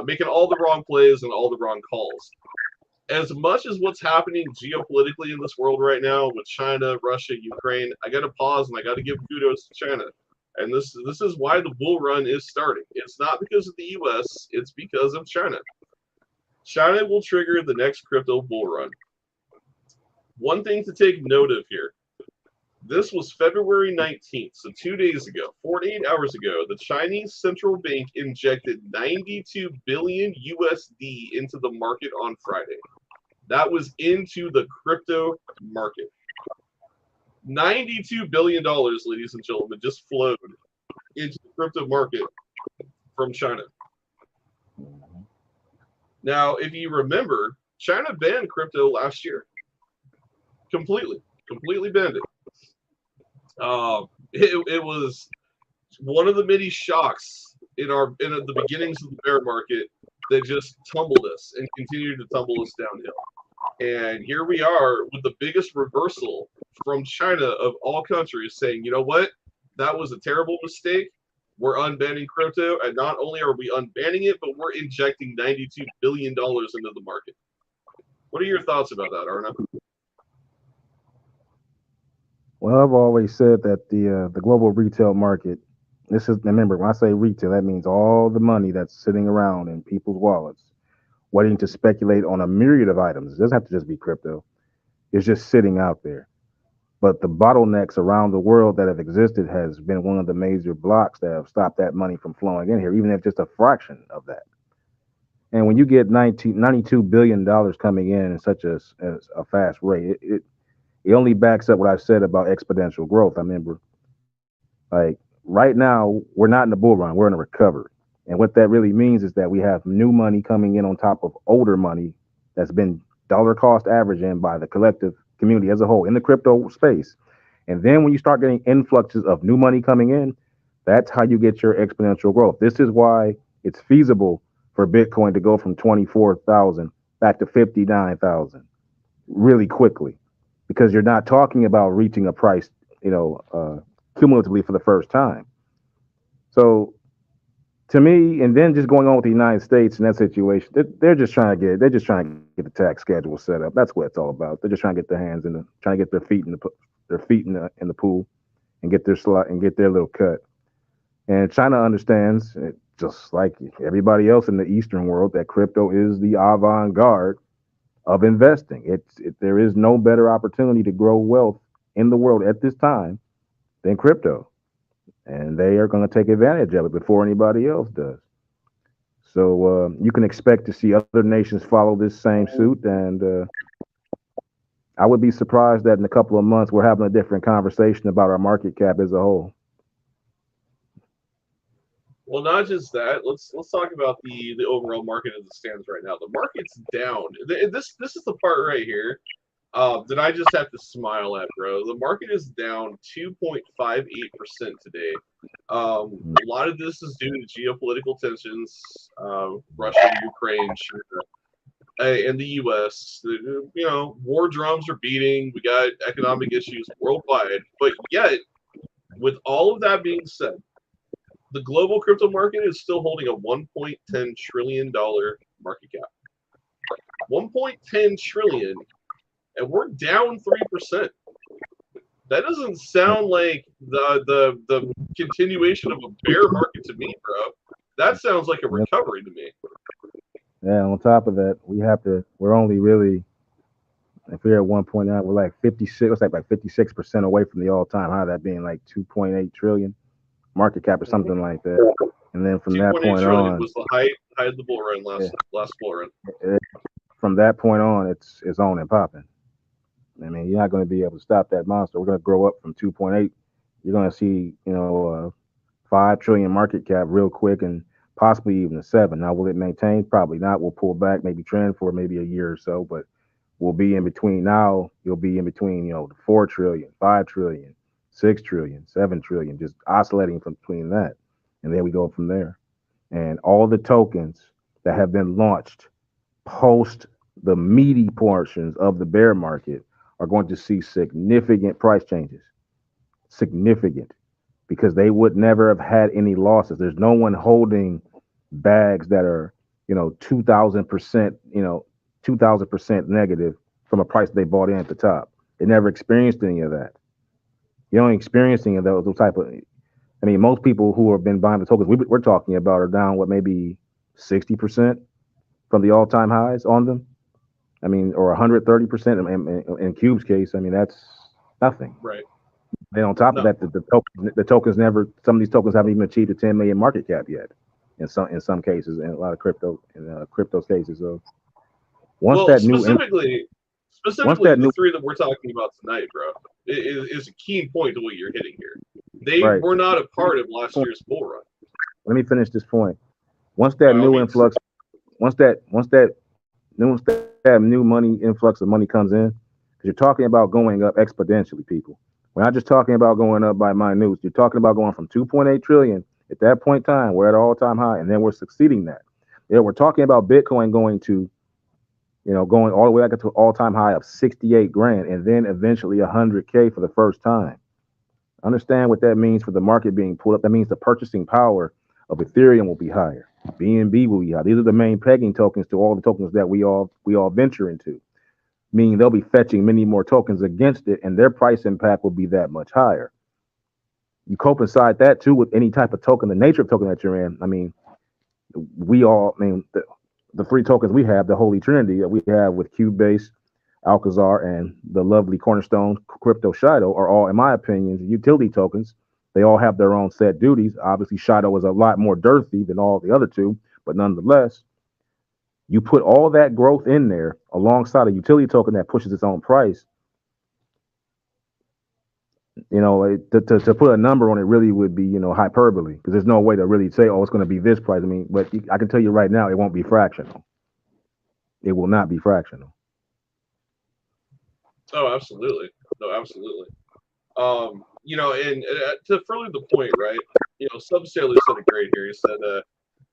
Making all the wrong plays and all the wrong calls. As much as what's happening geopolitically in this world right now with China, Russia, Ukraine, I got to pause and I got to give kudos to China. And this is why the bull run is starting. It's not because of the U.S. It's because of China. China will trigger the next crypto bull run. One thing to take note of here. This was February 19th, so 2 days ago, 48 hours ago, the Chinese central bank injected 92 billion USD into the market on Friday. That was into the crypto market. $92 billion, ladies and gentlemen, just flowed into the crypto market from China. Now, if you remember, China banned crypto last year. Completely banned it. It was one of the many shocks in the beginnings of the bear market that just tumbled us and continued to tumble us downhill. And here we are with the biggest reversal from China of all countries saying, you know what, that was a terrible mistake. We're unbanning crypto, and not only are we unbanning it, but we're injecting $92 billion into the market. What are your thoughts about that, Arna? Well, I've always said that the global retail market, remember, when I say retail, that means all the money that's sitting around in people's wallets, waiting to speculate on a myriad of items. It doesn't have to just be crypto. It's just sitting out there. But the bottlenecks around the world that have existed has been one of the major blocks that have stopped that money from flowing in here, even if just a fraction of that. And when you get $92 billion coming in such a fast rate, it only backs up what I've said about exponential growth. I remember, like, right now, we're not in the bull run, we're in a recovery. And what that really means is that we have new money coming in on top of older money that's been dollar cost averaging by the collective community as a whole in the crypto space. And then when you start getting influxes of new money coming in, that's how you get your exponential growth. This is why it's feasible for Bitcoin to go from 24,000 back to 59,000 really quickly, because you're not talking about reaching a price, cumulatively for the first time. So to me, and then just going on with the United States in that situation, they're just trying to get the tax schedule set up. That's what it's all about. They're just trying to get their hands trying to get their feet in the pool and get their slot and get their little cut. And China understands, just like everybody else in the Eastern world, that crypto is the avant-garde of investing. There is no better opportunity to grow wealth in the world at this time than crypto. And they are going to take advantage of it before anybody else does. So you can expect to see other nations follow this same suit. And I would be surprised that in a couple of months we're having a different conversation about our market cap as a whole. Well, not just that. Let's talk about the overall market as it stands right now. The market's down. This is the part right here that I just have to smile at, bro. The market is down 2.58% today. A lot of this is due to geopolitical tensions, Russia, Ukraine, China, and the U.S. War drums are beating. We got economic issues worldwide. But yet, with all of that being said, the global crypto market is still holding a $1.10 trillion market cap. 1.10 trillion, and we're down 3%. That doesn't sound like the continuation of a bear market to me, bro. That sounds like a recovery to me. Yeah, on top of that, we're only really, if we're at 1.9, we're like 56, it's like 56% away from the all-time high, that being like 2.8 trillion market cap or something like that. And then from that point on, was the height of the bull run last bull run. from that point on, it's on and popping. I mean, you're not going to be able to stop that monster. We're going to grow up from 2.8. You're going to see, 5 trillion market cap real quick, and possibly even a 7. Now, will it maintain? Probably not. We'll pull back, maybe trend for maybe a year or so, but we'll be in between. Now you'll be in between, the 4 trillion, 5 trillion, 6 trillion, 7 trillion, just oscillating from between that. And then we go from there. And all the tokens that have been launched post the meaty portions of the bear market are going to see significant price changes. Significant. Because they would never have had any losses. There's no one holding bags that are, 2,000%, 2,000% negative from a price they bought in at the top. They never experienced any of that. You don't experience any of those type of. I mean, most people who have been buying the tokens we're talking about are down maybe 60% from the all-time highs on them. I mean, or 130% in Cube's case. I mean, that's nothing. Right. And on top of that, the tokens never. Some of these tokens haven't even achieved a 10 million market cap yet. In some cases, in a lot of crypto's cases. So specifically the the three that we're talking about tonight, bro, is a key point to what you're hitting here. They were not a part of last year's bull run. Let me finish this point. Once that new influx of money comes in, because you're talking about going up exponentially, people. We're not just talking about going up by minutes. You're talking about going from 2.8 trillion at that point in time. We're at an all-time high, and then we're succeeding that. Yeah, we're talking about Bitcoin going to, going all the way back to an all-time high of 68 grand, and then eventually 100K for the first time. Understand what that means for the market being pulled up. That means the purchasing power of Ethereum will be higher. BNB will be higher. These are the main pegging tokens to all the tokens that we all venture into. Meaning they'll be fetching many more tokens against it, and their price impact will be that much higher. You coincide that too with any type of token, the nature of token that you're in. I mean, the 3 tokens we have, the Holy Trinity that we have with Cubase, Alcazar, and the lovely cornerstone crypto Shido are all, in my opinion, utility tokens. They all have their own set duties. Obviously, Shido is a lot more dirty than all the other two, but nonetheless, you put all that growth in there alongside a utility token that pushes its own price. To put a number on it really would be, hyperbole, because there's no way to really say, oh, it's going to be this price. I mean, but I can tell you right now, it won't be fractional. It will not be fractional. Oh, absolutely. No, absolutely. And to further the point, right? Subsailor said it great here. He said,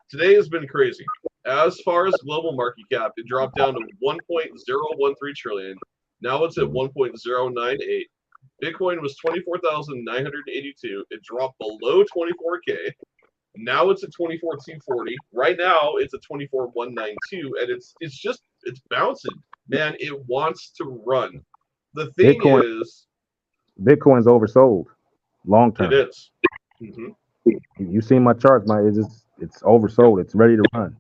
today has been crazy. As far as global market cap, it dropped down to 1.013 trillion. Now it's at 1.098. Bitcoin was 24,982. It dropped below 24K. Now it's at 24,240. Right now it's at 24,192, and it's bouncing, man. It wants to run. The thing is, Bitcoin's oversold, long term. It is. Mm-hmm. You see my charts, it's oversold. It's ready to run.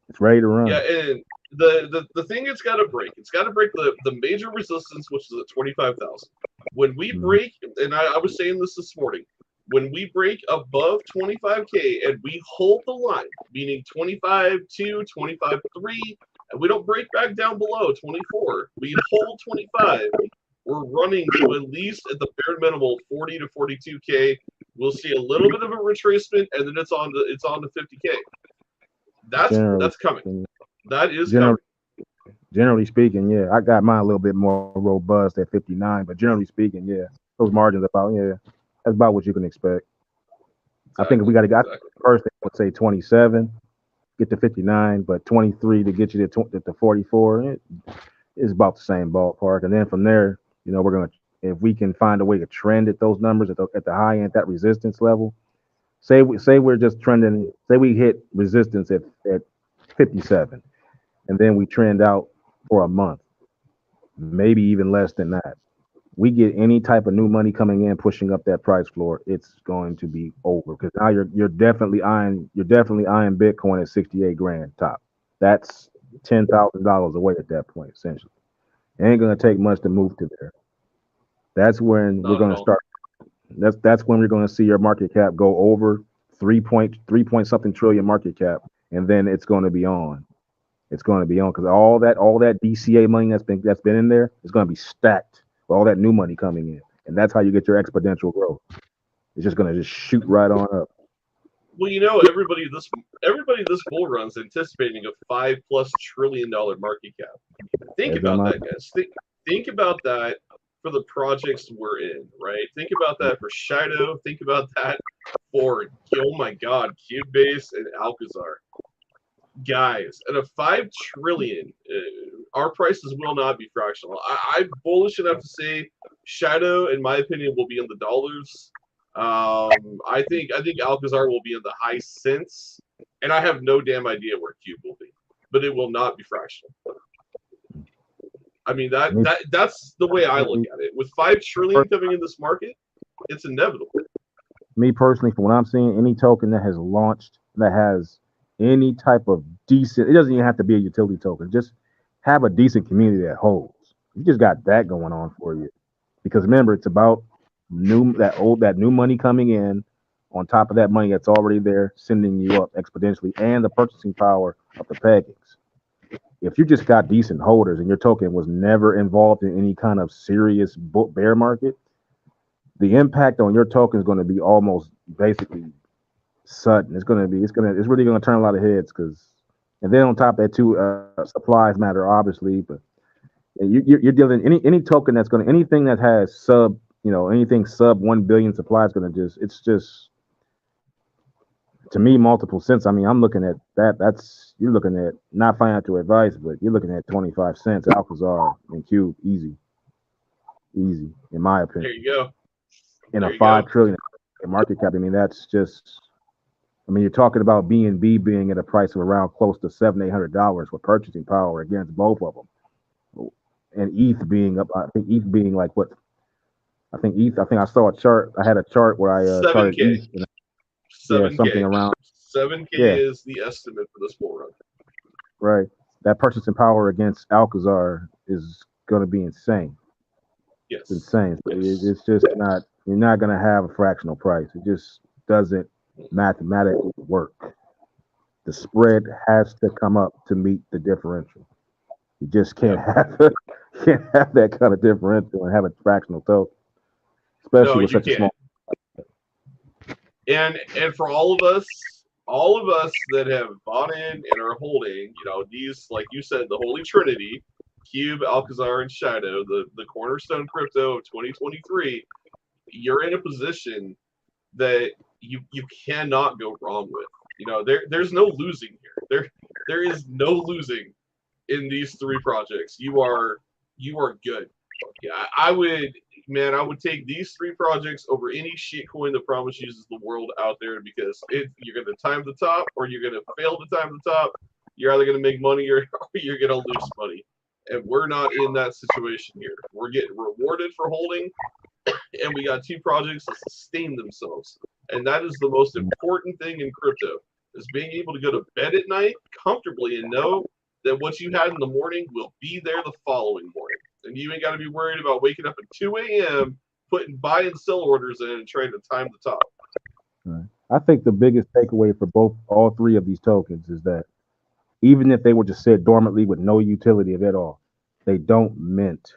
It's ready to run. Yeah, and the thing it's got to break. It's got to break the major resistance, which is at 25,000. When we break, and I was saying this morning, when we break above 25K and we hold the line, meaning 25.2, 25.3, and we don't break back down below 24, we hold 25. We're running to at least at the bare minimum 40 to 42K. We'll see a little bit of a retracement, and then it's on to 50K. That's coming. That is coming. Generally speaking, yeah, I got mine a little bit more robust at 59, but generally speaking, yeah, those margins that's about what you can expect. Exactly. I think we got to get first. I would say 27, get to 59, but 23 to get you to 44 is about the same ballpark, and then from there, we're gonna, if we can find a way to trend at those numbers at the high end, that resistance level. Say we're just trending. Say we hit resistance at 57, and then we trend out for a month, maybe even less than that. We get any type of new money coming in, pushing up that price floor, it's going to be over, because now you're definitely eyeing Bitcoin at 68 grand top. That's $10,000 away at that point, essentially. It ain't gonna take much to move to there. That's when we're gonna start. That's when we're gonna see your market cap go over 3 point something trillion market cap, and then it's gonna be on. It's going to be on because all that DCA money that's been in there is going to be stacked with all that new money coming in, and that's how you get your exponential growth. It's just going to just shoot right on up. Well, everybody this bull run's anticipating a $5+ trillion market cap. Think about that, guys. Think about that for the projects we're in, right? Think about that for Shido. Think about that for, oh my God, Cubase and Alcazar. Guys, at a 5 trillion, our prices will not be fractional. I'm bullish enough to say Shido, in my opinion, will be in the dollars. I think Alcazar will be in the high cents, and I have no damn idea where Cube will be, but it will not be fractional. I mean that's the way I look at it. With 5 trillion coming in this market, it's inevitable. Me personally, from what I'm seeing, any token that has launched that has any type of decent, it doesn't even have to be a utility token, just have a decent community that holds. You just got that going on for you. Because remember, it's about that new money coming in on top of that money that's already there, sending you up exponentially, and the purchasing power of the peggings. If you just got decent holders and your token was never involved in any kind of serious bear market, the impact on your token is going to be almost basically sudden. It's really going to turn a lot of heads and then on top of that too, supplies matter obviously, but you're dealing any token that's going to anything that has anything sub 1 billion supply is going to it's just to me multiple cents. I mean, I'm looking at you're looking at not financial advice, but you're looking at 25 cents Alcazar and Cube easy in my opinion. There you go. In a 5 trillion market cap, I mean you're talking about BNB being at a price of around close to $700-800 with purchasing power against both of them, and ETH being up. I think ETH being like what? I think I saw a chart. I had a chart where I started ETH. 7K. Something around 7K is the estimate for this bull run. Right. That purchasing power against Alcazar is going to be insane. Yes. It's insane. Yes. It's just not. You're not going to have a fractional price. It just doesn't mathematically work. The spread has to come up to meet the differential. You just can't have that kind of differential and have a fractional token, especially with such a small. And for all of us that have bought in and are holding, these, like you said, the Holy Trinity, Cube, Alcazar, and Shido, the cornerstone crypto of 2023, you're in a position that you cannot go wrong with. There's no losing here. There is no losing in these 3 projects. You are good. Yeah, I would take these 3 projects over any shitcoin that promises the world out there, because you're going to time the top or you're going to fail to time the top. You're either going to make money or you're going to lose money. And we're not in that situation here. We're getting rewarded for holding, and we got 2 projects that sustain themselves. And that is the most important thing in crypto, is being able to go to bed at night comfortably and know that what you had in the morning will be there the following morning. And you ain't got to be worried about waking up at 2 a.m., putting buy and sell orders in and trying to time the top. Right. I think the biggest takeaway for all 3 of these tokens is that even if they were just sit dormantly with no utility at all, they don't mint.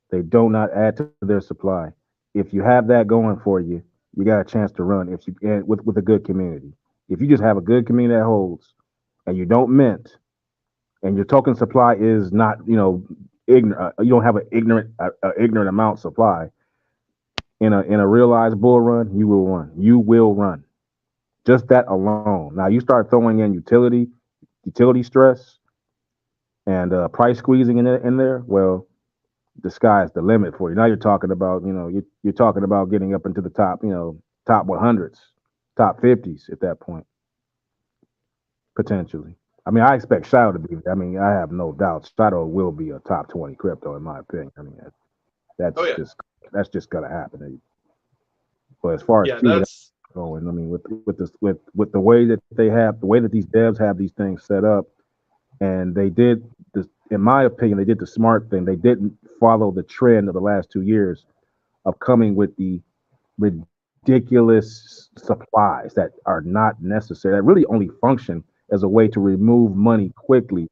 They do not add to their supply. If you have that going for you, you got a chance to run with a good community. If you just have a good community that holds and you don't mint, and your token supply is not, ignorant, you don't have an ignorant amount supply. In a realized bull run, you will run. You will run. Just that alone. Now you start throwing in utility stress, and price squeezing in there. Well, the sky's the limit for you. Now you're talking about, you're talking about getting up into the top, top 100s, top 50s at that point, potentially. I mean, I expect Shido to be. I mean, I have no doubt Shido will be a top 20 crypto in my opinion. I mean, that's just gonna happen. But as far as that's going, I mean, with the way that these devs have these things set up, and they did this, in my opinion, they did the smart thing. They didn't follow the trend of the last 2 years of coming with the ridiculous supplies that are not necessary, that really only function as a way to remove money quickly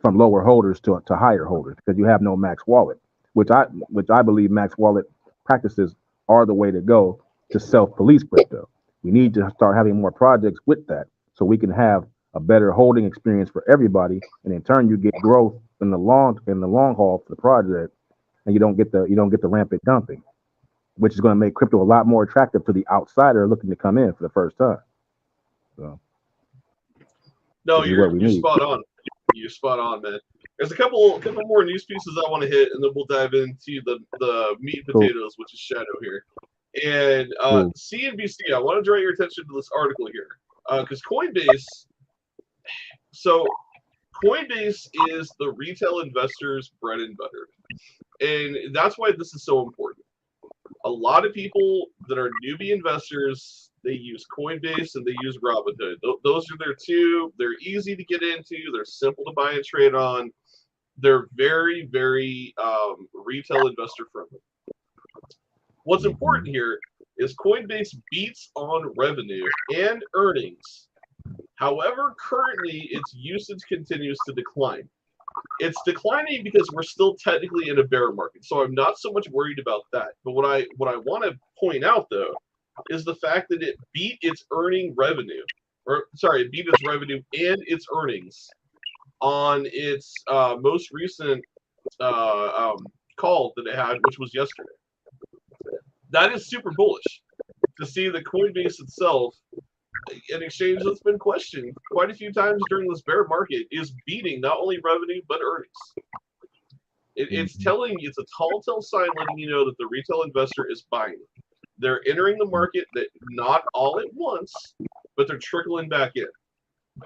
from lower holders to higher holders because you have no max wallet, which I believe max wallet practices are the way to go to self-police crypto. We need to start having more projects with that so we can have a better holding experience for everybody, and in turn you get growth in the long haul for the project, and you don't get the rampant dumping, which is going to make crypto a lot more attractive to the outsider looking to come in for the first time. So, no, you're spot on. You're spot on, man. There's a couple more news pieces I want to hit, and then we'll dive into the meat and potatoes, which is Shadow here. And CNBC, I want to draw your attention to this article here, because Coinbase. So Coinbase is the retail investor's bread and butter, and that's why this is so important. A lot of people that are newbie investors, they use Coinbase and they use Robinhood. Those are their two. They're easy to get into. They're simple to buy and trade on. They're very, very retail investor friendly. What's important here is Coinbase beats on revenue and earnings. However, currently its usage continues to decline. It's declining because we're still technically in a bear market, so I'm not so much worried about that. But what I want to point out though is the fact that it beat its it beat its revenue and its earnings on its most recent call that it had, which was yesterday. That is super bullish to see the Coinbase itself, an exchange that's been questioned quite a few times during this bear market, is beating not only revenue but earnings. It's a telltale sign letting you know that the retail investor is buying. They're entering the market that not all at once, but they're trickling back in.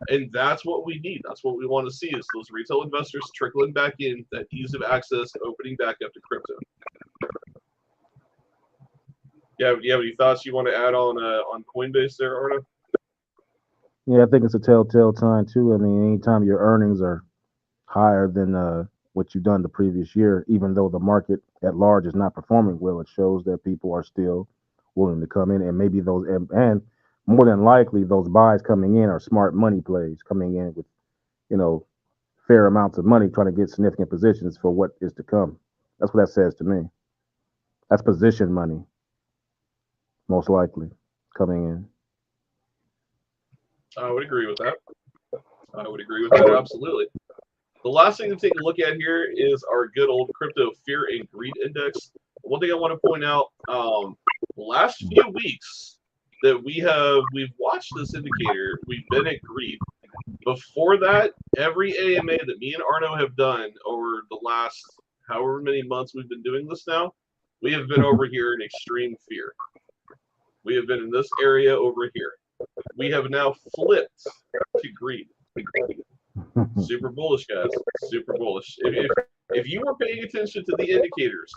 And that's what we need. That's what we want to see, is those retail investors trickling back in, that ease of access, opening back up to crypto. Yeah, do you have any thoughts you want to add on Coinbase there, Arno? Yeah, I think it's a telltale sign too. I mean, anytime your earnings are higher than what you've done the previous year, even though the market at large is not performing well, it shows that people are still willing to come in, and maybe those and more than likely those buys coming in are smart money plays coming in with, fair amounts of money, trying to get significant positions for what is to come. That's what that says to me. That's position money, most likely, coming in. I would agree with that. Absolutely. The last thing to take a look at here is our good old crypto fear and greed index. One thing I want to point out, the last few weeks that we've watched this indicator, we've been at greed. Before that, every AMA that me and Arno have done over the last however many months we've been doing this now, we have been over here in extreme fear. We have been in this area over here. We have now flipped to greed. Super bullish, guys. Super bullish. If you were paying attention to the indicators,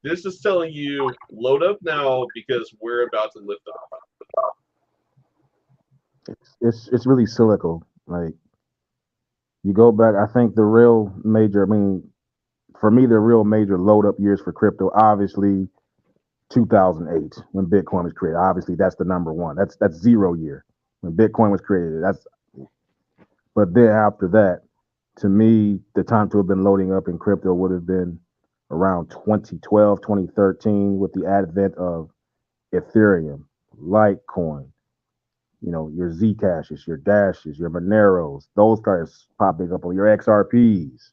this is telling you load up now because we're about to lift off. It's really cyclical. Like, you go back, I think the real major load up years for crypto, obviously 2008 when Bitcoin was created. Obviously, that's the number one. That's 0 year when Bitcoin was created. But then after that, to me, the time to have been loading up in crypto would have been around 2012, 2013, with the advent of Ethereum, Litecoin, your Zcashes, your Dashes, your Moneros. Those guys popping up on your XRPs.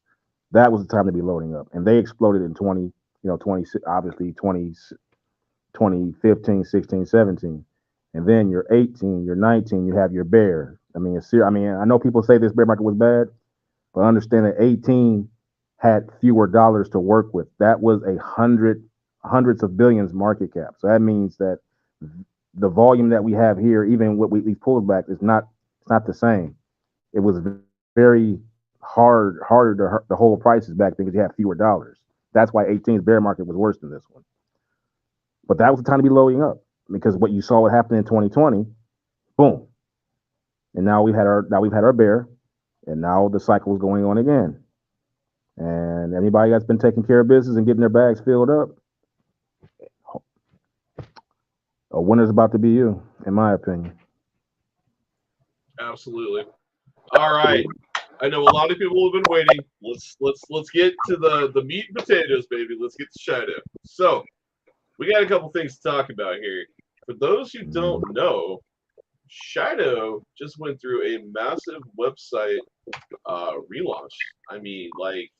That was the time to be loading up, and they exploded in 2015, 16, 17. And then you're 18, you're 19, you have your bear. I mean, I know people say this bear market was bad, but understand that 18 had fewer dollars to work with. That was hundreds of billions market cap. So that means that the volume that we have here, even what we pulled back, it's not the same. It was very harder to hold prices back then because you had fewer dollars. That's why 18's bear market was worse than this one. But that was the time to be loading up, because what you saw what happened in 2020, boom. And now we've had our bear, and now the cycle is going on again. And anybody that's been taking care of business and getting their bags filled up, a winner's about to be you, in my opinion. Absolutely. All right. I know a lot of people have been waiting. Let's get to the meat and potatoes, baby. Let's get to Shido. So we got a couple things to talk about here. For those who don't know, Shido just went through a massive website relaunch. I mean, like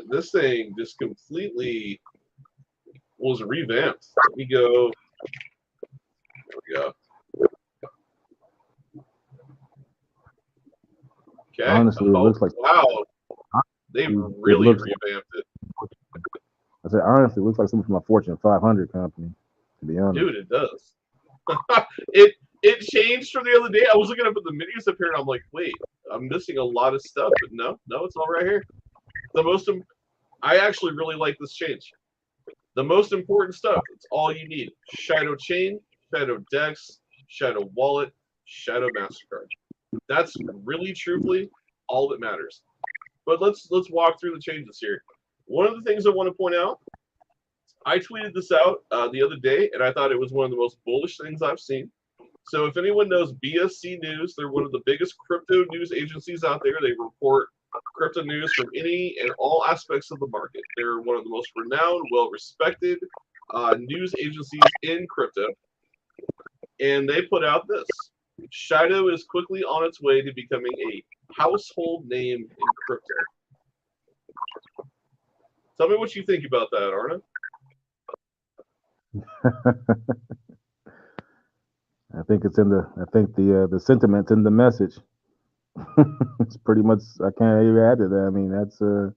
this thing just completely was revamped. Let me go. There we go. Okay. Honestly, it looks like wow. They really revamped it. I said honestly, it looks like something from a Fortune 500 company. To be honest, Dude, it does. it changed from the other day. I was looking up at the menus up here, and I'm like, wait, I'm missing a lot of stuff. But no, it's all right here. I actually really like this change. The most important stuff. It's all you need. Shido Chain, Shido Dex, Shido Wallet, Shido Mastercard. That's really, truthfully, all that matters. But let's walk through the changes here. One of the things I want to point out, I tweeted this out the other day, and I thought it was one of the most bullish things I've seen. So if anyone knows BSC News, they're one of the biggest crypto news agencies out there. They report crypto news from any and all aspects of the market. They're one of the most renowned, well-respected news agencies in crypto. And they put out this. Shido is quickly on its way to becoming a household name in crypto. Tell me what you think about that, Arna. I think the sentiment's in the message. It's pretty much, I can't even add to that. I mean, that's to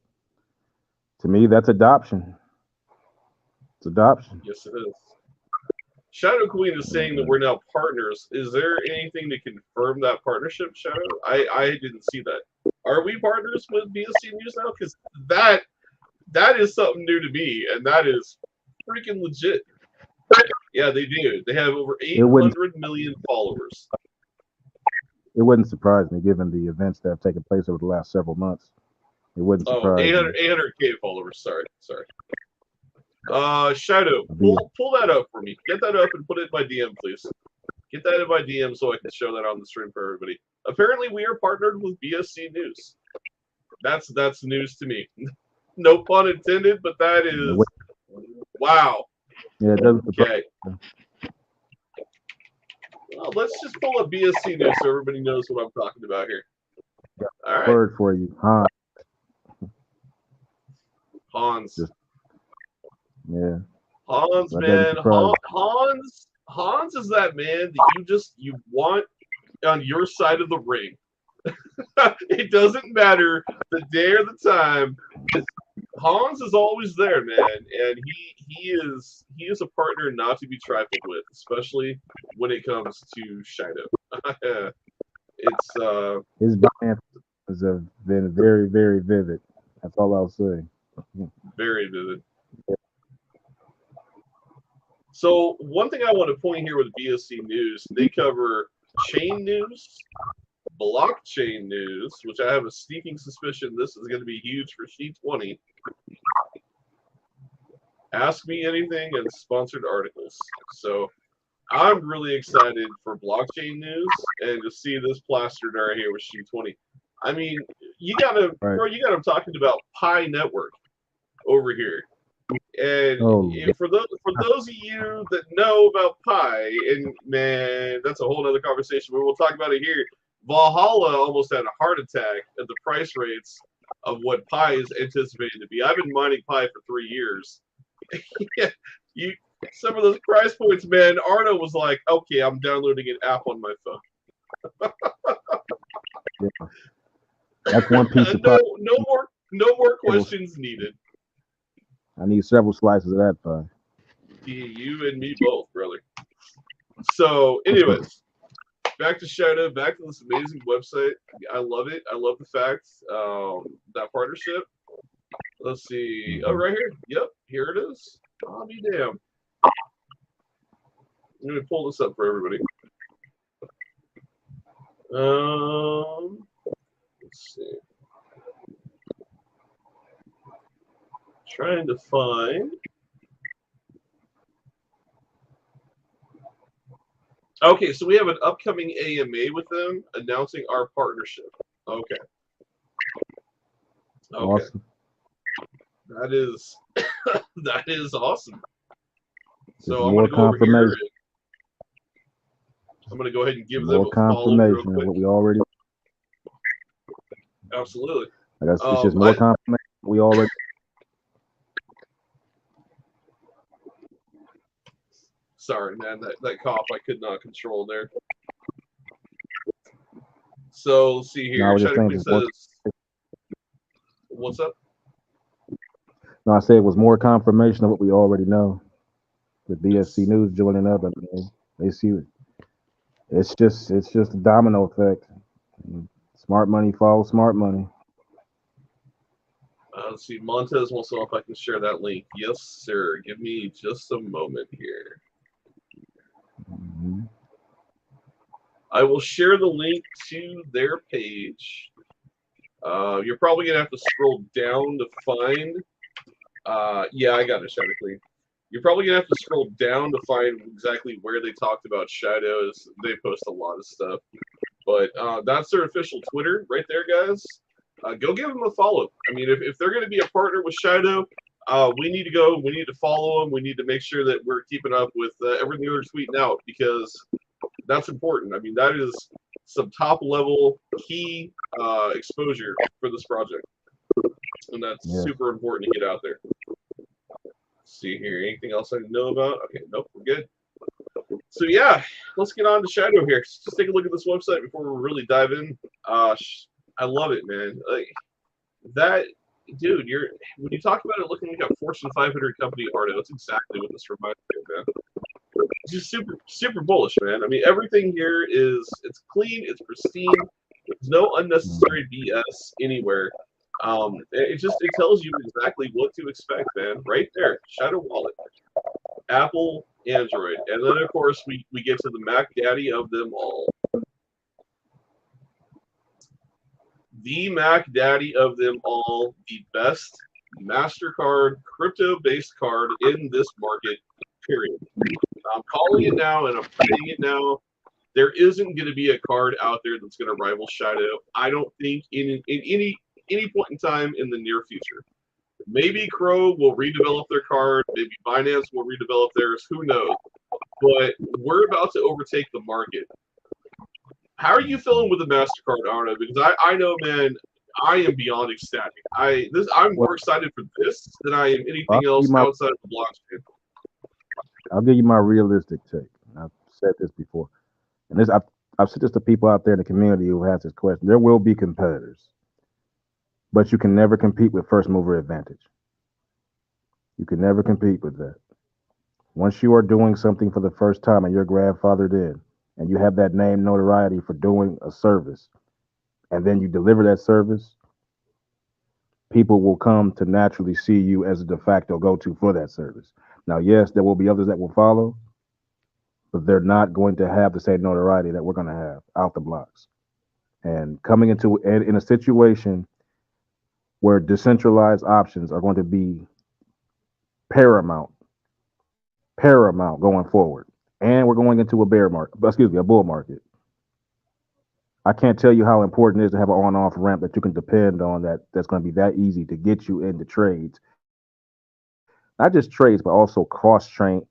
me, that's adoption. It's adoption. Yes, it is. Shadow Queen is saying that we're now partners. Is there anything to confirm that partnership, Shadow? I didn't see that. Are we partners with BSC News now? Because that is something new to me, and that is freaking legit. Yeah, they do. They have over 800 million followers. It wouldn't surprise me, given the events that have taken place over the last several months. It wouldn't surprise me. 800K followers. Sorry. Shadow, pull that up for me. Get that up and put it in my DM, please. Get that in my DM so I can show that on the stream for everybody. Apparently, we are partnered with BSC News. That's news to me. No pun intended, but that is wow. Yeah, it doesn't surprise me. Well, let's just pull up BSC News so everybody knows what I'm talking about here. All right. Word for you, Hans. Yeah. Hans, man. Hans is that man that you want on your side of the ring. It doesn't matter the day or the time. Hans is always there, man, and he is a partner not to be trifled with, especially when it comes to Shido. It's his finances have been very, very vivid. That's all I'll say. Very vivid. So one thing I want to point here with BSC News, they cover chain news, blockchain news, which I have a sneaking suspicion this is going to be huge for G20. Ask Me Anything, and sponsored articles. So I'm really excited for blockchain news and to see this plastered right here with G20. I mean, you got them talking about Pi Network over here. And for those of you that know about Pi, and man, that's a whole other conversation, but we'll talk about it here. Valhalla almost had a heart attack at the price rates of what Pi is anticipated to be. I've been mining Pi for 3 years. Some of those price points, man. Arno was like, "Okay, I'm downloading an app on my phone." Yeah. That's one piece of no more questions needed. I need several slices of that pie. You and me both, brother. So, anyways, back to Shido, back to this amazing website. I love it. I love the fact that partnership. Let's see. Oh, right here. Yep, here it is. I'll be damned. Let me pull this up for everybody. Let's see. Trying to find. Okay, so we have an upcoming AMA with them announcing our partnership. Okay. Okay. Awesome. That is that is awesome. So There's I'm more gonna go over here. confirmation. I'm gonna go ahead and give them More a follow real confirmation of quick. what we already. Absolutely. Like it's just more confirmation. We already. Sorry, man. That cough I could not control there. So let's see here. No, I was just saying, Shadow Queen says, "What's up?" No, I said it was more confirmation of what we already know. With BSC News joining up, I mean, they see it. It's just a domino effect. Smart money follows smart money. Let's see. Montez wants to know if I can share that link. Yes, sir. Give me just a moment here. Mm-hmm. I will share the link to their page. You're probably gonna have to scroll down to find. Yeah, I got it, Shadow Queen. You're probably gonna have to scroll down to find exactly where they talked about shadows. They post a lot of stuff, but that's their official Twitter right there, guys. Go give them a follow. I mean, if they're going to be a partner with Shido, we need to go. We need to follow them. We need to make sure that we're keeping up with everything they're tweeting out because that's important. I mean, that is some top level key exposure for this project, and that's super important to get out there. Let's see here, anything else I know about? Okay, nope, we're good. So yeah, let's get on to Shadow here. Just take a look at this website before we really dive in. I love it, man. Like that, dude. When you talk about it looking like a Fortune 500 company, Ardo, that's exactly what this reminds me of, man. Just super bullish, man. I mean, everything here it's clean, it's pristine. There's no unnecessary BS anywhere. It tells you exactly what to expect, man. Right there, Shadow Wallet, Apple, Android, and then of course we get to the Mac Daddy of them all. The Mac Daddy of them all, the best MasterCard crypto-based card in this market, period. I'm calling it now and I'm saying it now. There isn't going to be a card out there that's going to rival Shadow. I don't think in any point in time in the near future. Maybe Crow will redevelop their card. Maybe Binance will redevelop theirs. Who knows? But we're about to overtake the market. How are you feeling with the MasterCard, Arno? Because I know, man, I am beyond ecstatic. I'm more excited for this than I am anything else outside of the blockchain. I'll give you my realistic take. I've said this before, and I've said this to people out there in the community who have this question. There will be competitors, but you can never compete with first mover advantage. You can never compete with that. Once you are doing something for the first time and your grandfather did, and you have that name notoriety for doing a service, and then you deliver that service, people will come to naturally see you as a de facto go-to for that service. Now, yes, there will be others that will follow, but they're not going to have the same notoriety that we're going to have out the blocks. And coming into in a situation where decentralized options are going to be paramount going forward, and we're going into a bull market. I can't tell you how important it is to have an on-off ramp that you can depend on that's going to be that easy to get you into trades. Not just trades, but also cross-chain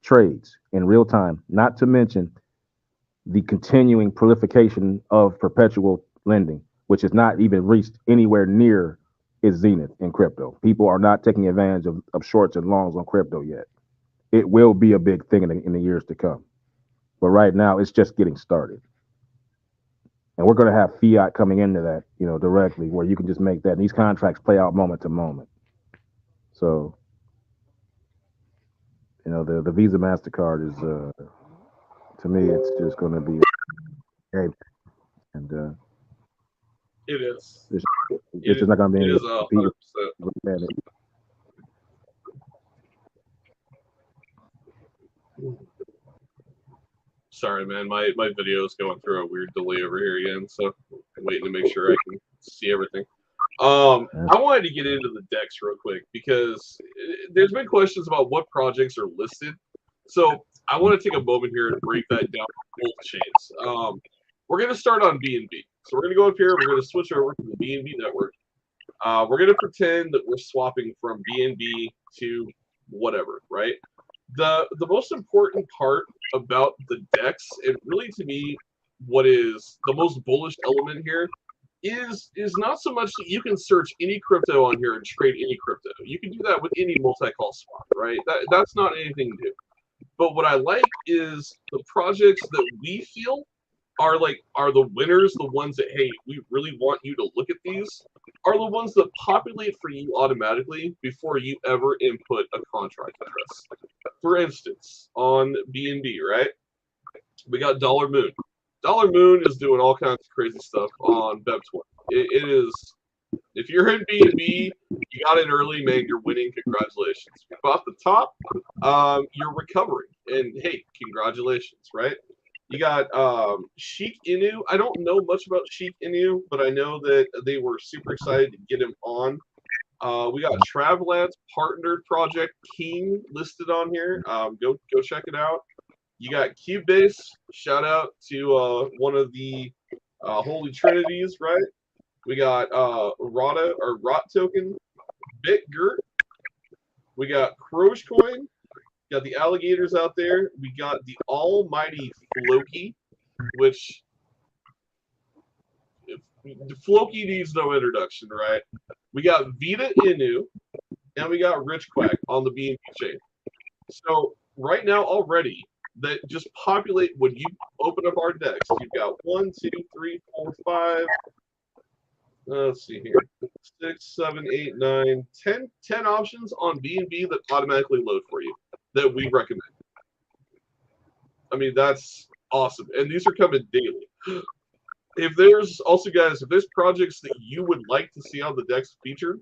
trades in real time, not to mention the continuing proliferation of perpetual lending, which has not even reached anywhere near its zenith in crypto. People are not taking advantage of shorts and longs on crypto yet. It will be a big thing in the years to come. But right now, it's just getting started. And we're going to have fiat coming into that, directly, where you can just make that. And these contracts play out moment to moment. So, the Visa MasterCard is, to me, it's just going to be a game. And it is. It's just not going to be any compete. Sorry, man. My video is going through a weird delay over here again, so I'm waiting to make sure I can see everything. I wanted to get into the decks real quick because there's been questions about what projects are listed. So I want to take a moment here and break that down to both chains. We're going to start on BNB. So we're going to go up here. We're going to switch over to the BNB network. We're going to pretend that we're swapping from BNB to whatever, right? The most important part about the DEX, and really to me, what is the most bullish element here, is not so much that you can search any crypto on here and trade any crypto. You can do that with any multi-call swap, right? That's not anything new. But what I like is the projects that we feel are the winners, the ones that, hey, we really want you to look at these, are the ones that populate for you automatically before you ever input a contract address. For instance, on BNB, right? We got Dollar Moon. Dollar Moon is doing all kinds of crazy stuff on BEP20. It is, if you're in BNB, you got in early, man, you're winning. Congratulations. If you bought the top, you're recovering. And hey, congratulations, right? You got Sheik Inu. I don't know much about Sheik Inu, but I know that they were super excited to get him on. We got Travelad's partnered project King listed on here. Go check it out. You got Cubase. Shout out to one of the Holy Trinities, right? We got Rata or Rot Token, BitGert. We got Crogecoin. Got the alligators out there. We got the almighty Floki, which Floki needs no introduction, right? We got Vita Inu, and we got Rich Quack on the BNB chain. So right now already, that just populate when you open up our decks. You've got 1, 2, 3, 4, 5. Let's see here. 6, 7, 8, 9, 10 options on BNB that automatically load for you that we recommend. I mean, that's awesome. And these are coming daily. If there's also, guys, if there's projects that you would like to see on the decks featured,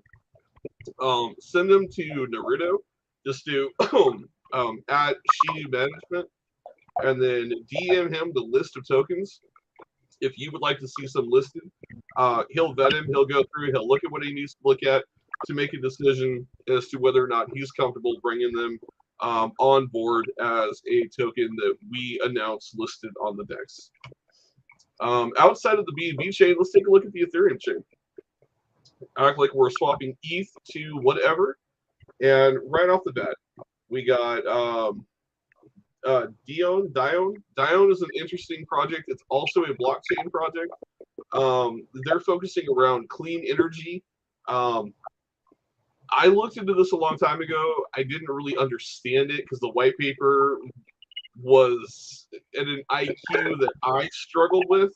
send them to Naruto. Just do at Shido Management, and then DM him the list of tokens. If you would like to see some listed, he'll vet him. He'll go through. He'll look at what he needs to look at to make a decision as to whether or not he's comfortable bringing them on board as a token that we announce listed on the DEX. Outside of the BNB chain, let's take a look at the Ethereum chain. Act like we're swapping ETH to whatever, and right off the bat, we got Dion. Dion is an interesting project. It's also a blockchain project. They're focusing around clean energy. I looked into this a long time ago. I didn't really understand it because the white paper was at an IQ that I struggled with.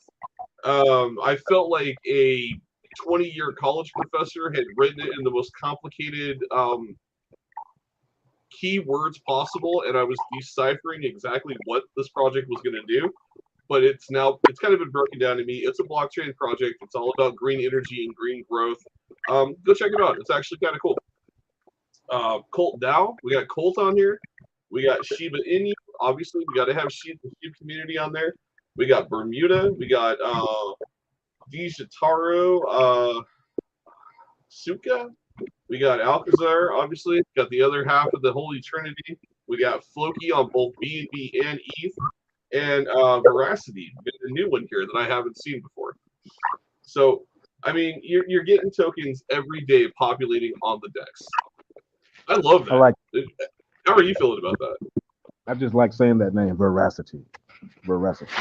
I felt like a 20-year college professor had written it in the most complicated keywords possible, and I was deciphering exactly what this project was going to do. But it's kind of been broken down to me. It's a blockchain project. It's all about green energy and green growth. Go check it out. It's actually kind of cool. Colt DAO. We got Colt on here. We got Shiba Inu. Obviously, we got to have the Shiba community on there. We got Bermuda. We got Dijitaro, Suka. We got Alcazar, obviously. Got the other half of the Holy Trinity. We got Floki on both BNB and ETH. And Veracity, a new one here that I haven't seen before. So, I mean, you're getting tokens every day populating on the DEX. I love that. I like. How are you feeling about that? I just like saying that name, Veracity. Veracity.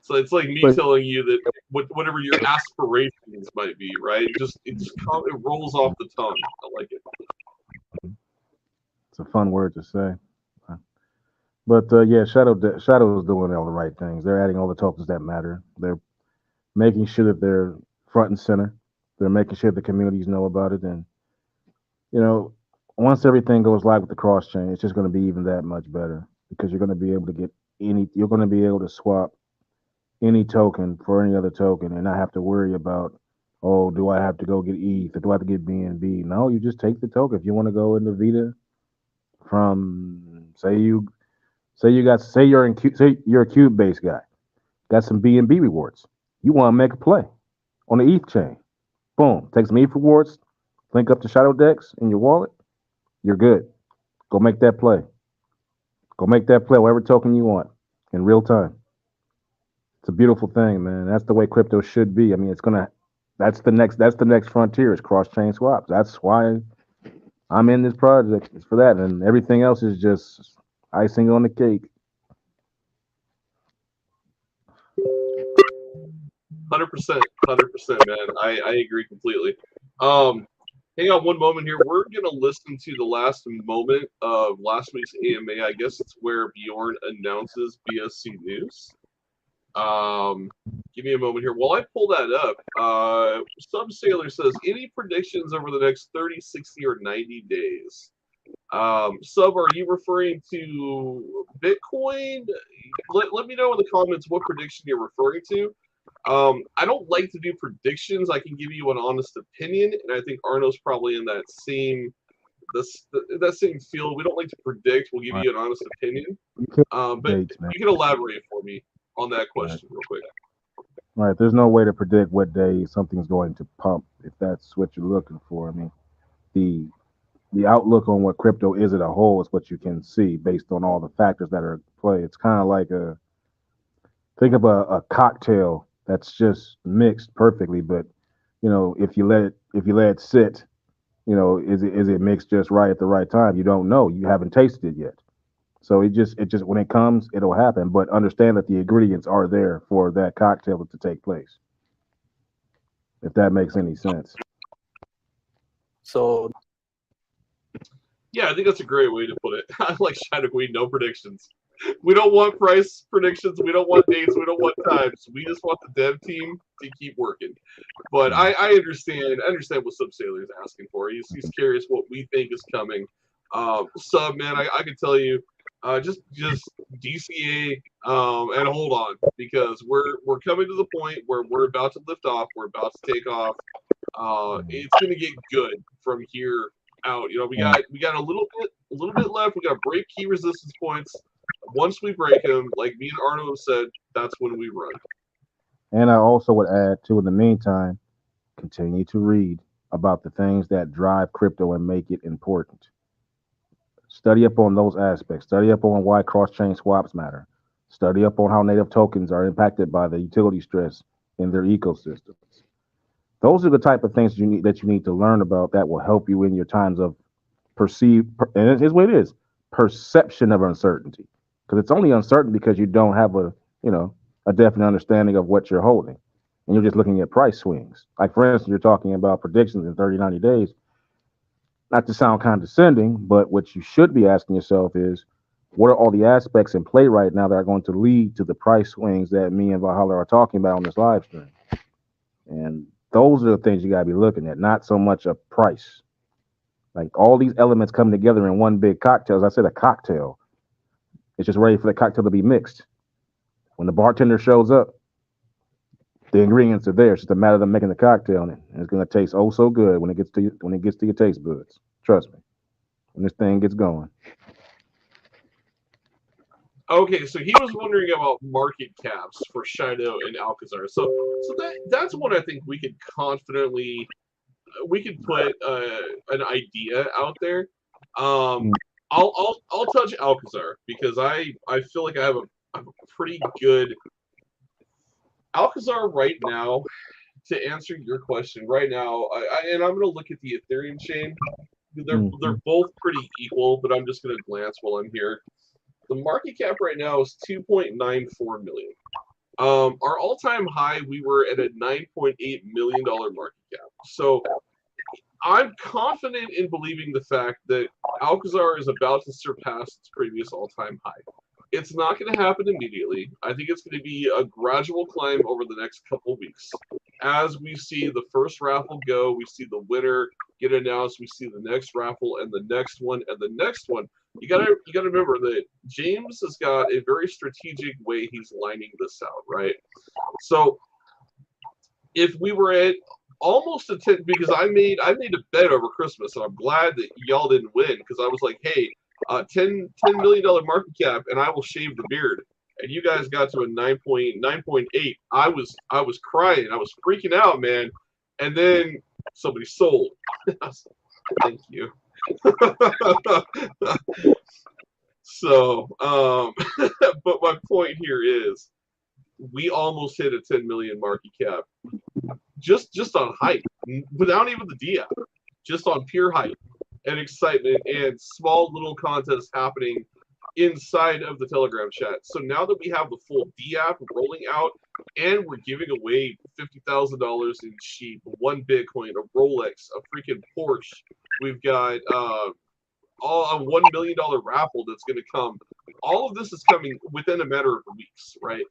So it's like me telling you that whatever your aspirations might be, right? It rolls off the tongue. I like it. It's a fun word to say. But yeah, Shadow is doing all the right things. They're adding all the tokens that matter. They're making sure that they're front and center. They're making sure the communities know about it. And, you know, once everything goes live with the cross chain, it's just going to be even that much better because you're going to be able to you're going to be able to swap any token for any other token and not have to worry about, oh, do I have to go get ETH or do I have to get BNB? No, you just take the token. If you want to go into Vita from, say you're a cube based guy, got some BNB rewards. You want to make a play on the ETH chain. Boom, take some ETH rewards, link up to Shadow Dex in your wallet. You're good. Go make that play. Go make that play, whatever token you want in real time. It's a beautiful thing, man. That's the way crypto should be. I mean, that's the next frontier is cross-chain swaps. That's why I'm in this project. It's for that. And everything else is just icing on the cake. 100%, man. I agree completely. Hang on one moment here. We're gonna listen to the last moment of last week's AMA. I guess it's where Bjorn announces BSC news. Give me a moment here. While I pull that up, Subsailor says, any predictions over the next 30, 60, or 90 days? Sub, are you referring to Bitcoin? Let me know in the comments what prediction you're referring to. I don't like to do predictions. I can give you an honest opinion, and I think Arno's probably in that same that same field. We don't like to predict. We'll give you an honest opinion. But you can elaborate for me on that question real quick. All right. There's no way to predict what day something's going to pump if that's what you're looking for. I mean, the outlook on what crypto is as a whole is what you can see based on all the factors that are at play. It's kind of like think of a cocktail that's just mixed perfectly, but if you let it sit, is it mixed just right at the right time? You don't know. You haven't tasted it yet. So it just when it comes, it'll happen. But understand that the ingredients are there for that cocktail to take place. If that makes any sense. So yeah, I think that's a great way to put it. I like Shadow Queen, no predictions. We don't want price predictions. We don't want dates. We don't want times. We just want the dev team to keep working. But I understand what Subsailor is asking for. He's curious what we think is coming. Sub, man, I can tell you, just DCA and hold on, because we're coming to the point where we're about to lift off. We're about to take off. It's gonna get good from here out. We got a little bit left. We got to break key resistance points. Once we break them, like me and Arno have said, that's when we run. And I also would add too, in the meantime, continue to read about the things that drive crypto and make it important. Study up on those aspects. Study up on why cross-chain swaps matter. Study up on how native tokens are impacted by the utility stress in their ecosystems. Those are the type of things that you need to learn about that will help you in your times of and here's what it is, perception of uncertainty. Because it's only uncertain because you don't have a definite understanding of what you're holding. And you're just looking at price swings. Like, for instance, you're talking about predictions in 30, 90 days. Not to sound condescending, but what you should be asking yourself is, what are all the aspects in play right now that are going to lead to the price swings that me and Valhalla are talking about on this live stream? And those are the things you got to be looking at, not so much a price. Like, all these elements come together in one big cocktail. As I said, a cocktail. It's just ready for the cocktail to be mixed. When the bartender shows up, the ingredients are there. It's just a matter of them making the cocktail, and it's going to taste oh so good when it gets to your taste buds. Trust me, when this thing gets going. Okay, so he was wondering about market caps for Shido and Alcazar. So that's one I think we could confidently put an idea out there. I'll touch Alcazar because I feel like I have a pretty good Alcazar right now. To answer your question right now, and I'm going to look at the Ethereum chain. They're both pretty equal, but I'm just going to glance while I'm here. The market cap right now is 2.94 million. Our all-time high, we were at a $9.8 million market cap. So I'm confident in believing the fact that Alcazar is about to surpass its previous all-time high. It's not going to happen immediately. I think it's going to be a gradual climb over the next couple weeks. As we see the first raffle go, we see the winner get announced, we see the next raffle and the next one and the next one. You gotta remember that James has got a very strategic way he's lining this out, right? So if we were at almost a 10, because I made a bet over Christmas, and I'm glad that y'all didn't win, because I was like, hey, $10 million market cap, and I will shave the beard. And you guys got to a 9.8. I was crying. I was freaking out, man. And then somebody sold. Thank you. So, but my point here is, we almost hit a 10 million market cap just on hype, without even the DF, just on pure hype and excitement and small little contests happening inside of the Telegram chat. So now that we have the full D app rolling out and we're giving away $50,000 in sheep, 1 Bitcoin, a Rolex, a freaking Porsche, we've got a $1 million raffle that's going to come. All of this is coming within a matter of weeks, right?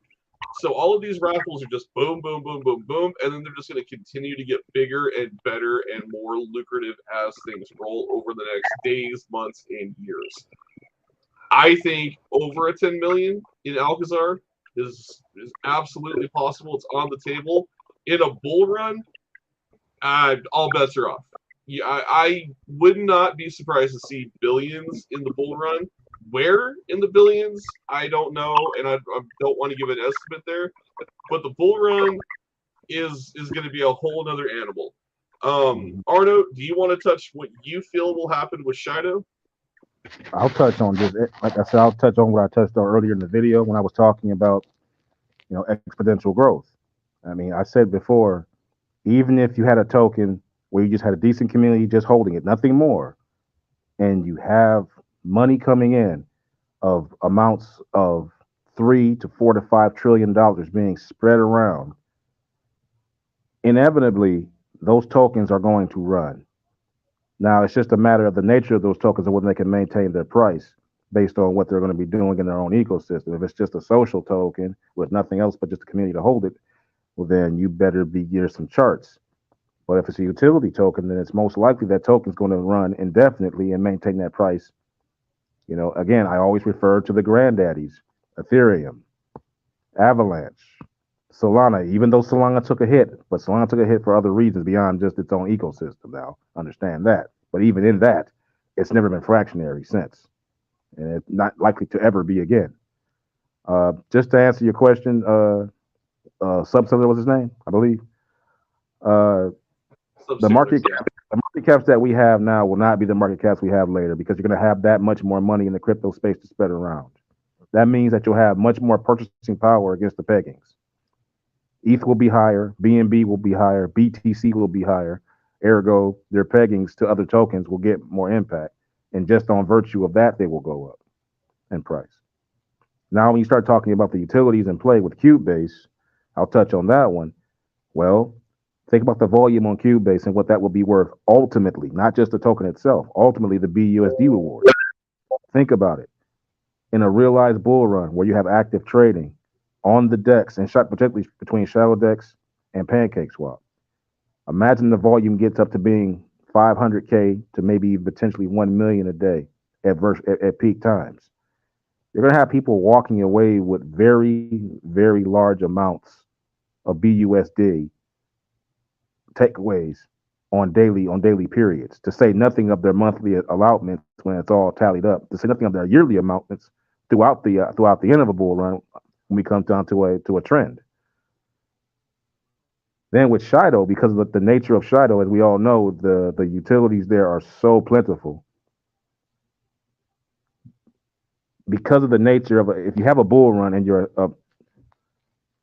So all of these raffles are just boom, boom, boom, boom, boom, and then they're just going to continue to get bigger and better and more lucrative as things roll over the next days, months, and years. I think over a 10 million in Alcazar is absolutely possible. It's on the table. In a bull run, all bets are off. Yeah, I would not be surprised to see billions in the bull run. Where in the billions, I don't know, and I don't want to give an estimate there. But the bull run is going to be a whole other animal. Arno, do you want to touch what you feel will happen with Shido? I'll touch on just like I said. I'll touch on what I touched on earlier in the video when I was talking about, exponential growth. I mean, I said before, even if you had a token where you just had a decent community just holding it, nothing more, and you have money coming in of amounts of $3 to $4 to $5 trillion being spread around, inevitably those tokens are going to run. Now it's just a matter of the nature of those tokens and whether they can maintain their price based on what they're going to be doing in their own ecosystem. If it's just a social token with nothing else but just a community to hold it, well then you better be gear some charts. But if it's a utility token, then it's most likely that token's going to run indefinitely and maintain that price. Again, I always refer to the granddaddies: Ethereum, Avalanche, Solana. Even though Solana took a hit, but Solana took a hit for other reasons beyond just its own ecosystem. Now, understand that. But even in that, it's never been fractionary since, and it's not likely to ever be again. Just to answer your question, Subseller was his name, I believe. The market caps that we have now will not be the market caps we have later, because you're going to have that much more money in the crypto space to spread around. That means that you'll have much more purchasing power against the peggings. ETH will be higher, BNB will be higher, BTC will be higher. Ergo, their peggings to other tokens will get more impact. And just on virtue of that, they will go up in price. Now, when you start talking about the utilities in play with Cubase, I'll touch on that one. Well, think about the volume on Cubase and what that will be worth ultimately, not just the token itself, ultimately the BUSD reward. Think about it. In a realized bull run where you have active trading on the DEX, and particularly between Shadow DEX and Pancake Swap, imagine the volume gets up to being 500K to maybe potentially 1 million a day at peak times. You're going to have people walking away with very, very large amounts of BUSD takeaways on daily periods, to say nothing of their monthly allotments when it's all tallied up, to say nothing of their yearly allotments throughout the end of a bull run when we come down to a trend. Then with Shido, because of the nature of Shido, as we all know, the utilities there are so plentiful. Because of the nature of if you have a bull run and you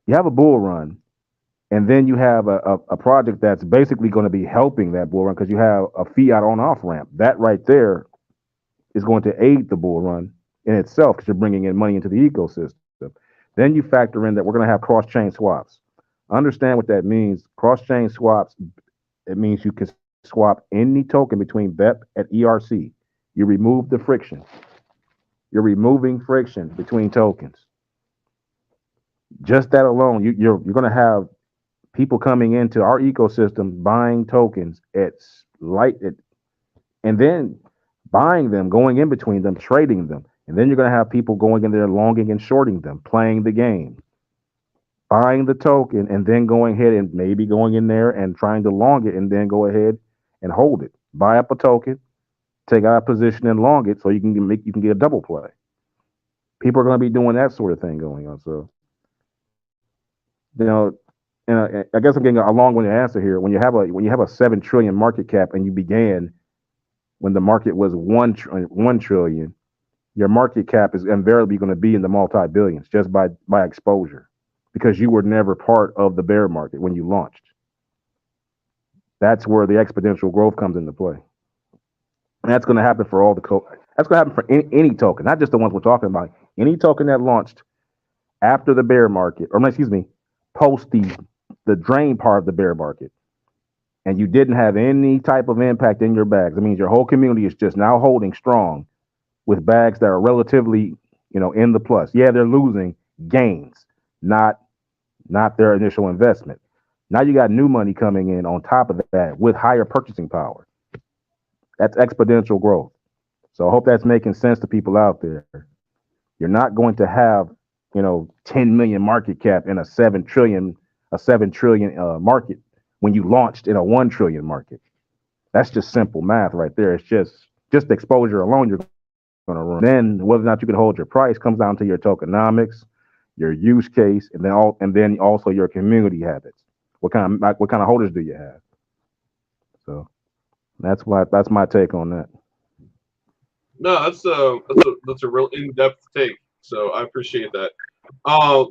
have a bull run, and then you have a project that's basically going to be helping that bull run because you have a fiat on-off ramp. That right there is going to aid the bull run in itself because you're bringing in money into the ecosystem. Then you factor in that we're going to have cross-chain swaps. Understand what that means. Cross-chain swaps, it means you can swap any token between BEP and ERC. You remove the friction. You're removing friction between tokens. Just that alone, you're going to have people coming into our ecosystem buying tokens and then buying them, going in between them, trading them. And then you're going to have people going in there longing and shorting them, playing the game, buying the token, and then going ahead and maybe going in there and trying to long it and then go ahead and hold it. Buy up a token, take out a position and long it so you can get a double play. People are going to be doing that sort of thing going on. So, and I guess I'm getting a long-winded answer here. When you have a 7 trillion market cap and you began when the market was 1 trillion, your market cap is invariably going to be in the multi-billions just by exposure, because you were never part of the bear market when you launched. That's where the exponential growth comes into play. And that's going to happen for all the that's going to happen for any token, not just the ones we're talking about. Any token that launched after the bear market, or excuse me, post the drain part of the bear market, and you didn't have any type of impact in your bags. It means your whole community is just now holding strong with bags that are relatively, in the plus. Yeah, they're losing gains, not their initial investment. Now you got new money coming in on top of that with higher purchasing power. That's exponential growth. So I hope that's making sense to people out there. You're not going to have, 10 million market cap in a 7 trillion market when you launched in a 1 trillion market. That's just simple math right there. It's just exposure alone you're going to run. Then whether or not you can hold your price comes down to your tokenomics, your use case, and then also your community habits. What kind of holders do you have? So that's my take on that. No, that's a real in-depth take. So I appreciate that.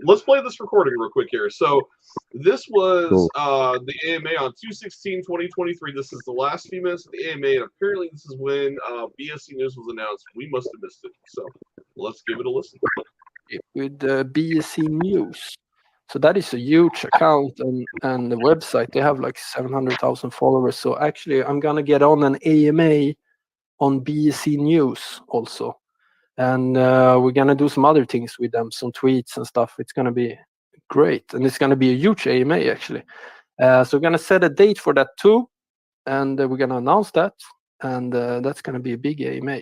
Let's play this recording real quick here. So this was Cool. The AMA on 2/16/2023. This is the last few minutes of the AMA, and apparently this is when BSC News was announced. We must have missed it. So let's give it a listen. With BSC News. So that is a huge account and the website. They have like 700,000 followers. So actually, I'm gonna get on an AMA on BSC News also, and we're gonna do some other things with them, some tweets and stuff. It's gonna be great, and it's gonna be a huge AMA actually. So we're gonna set a date for that too, and we're gonna announce that, and that's gonna be a big AMA.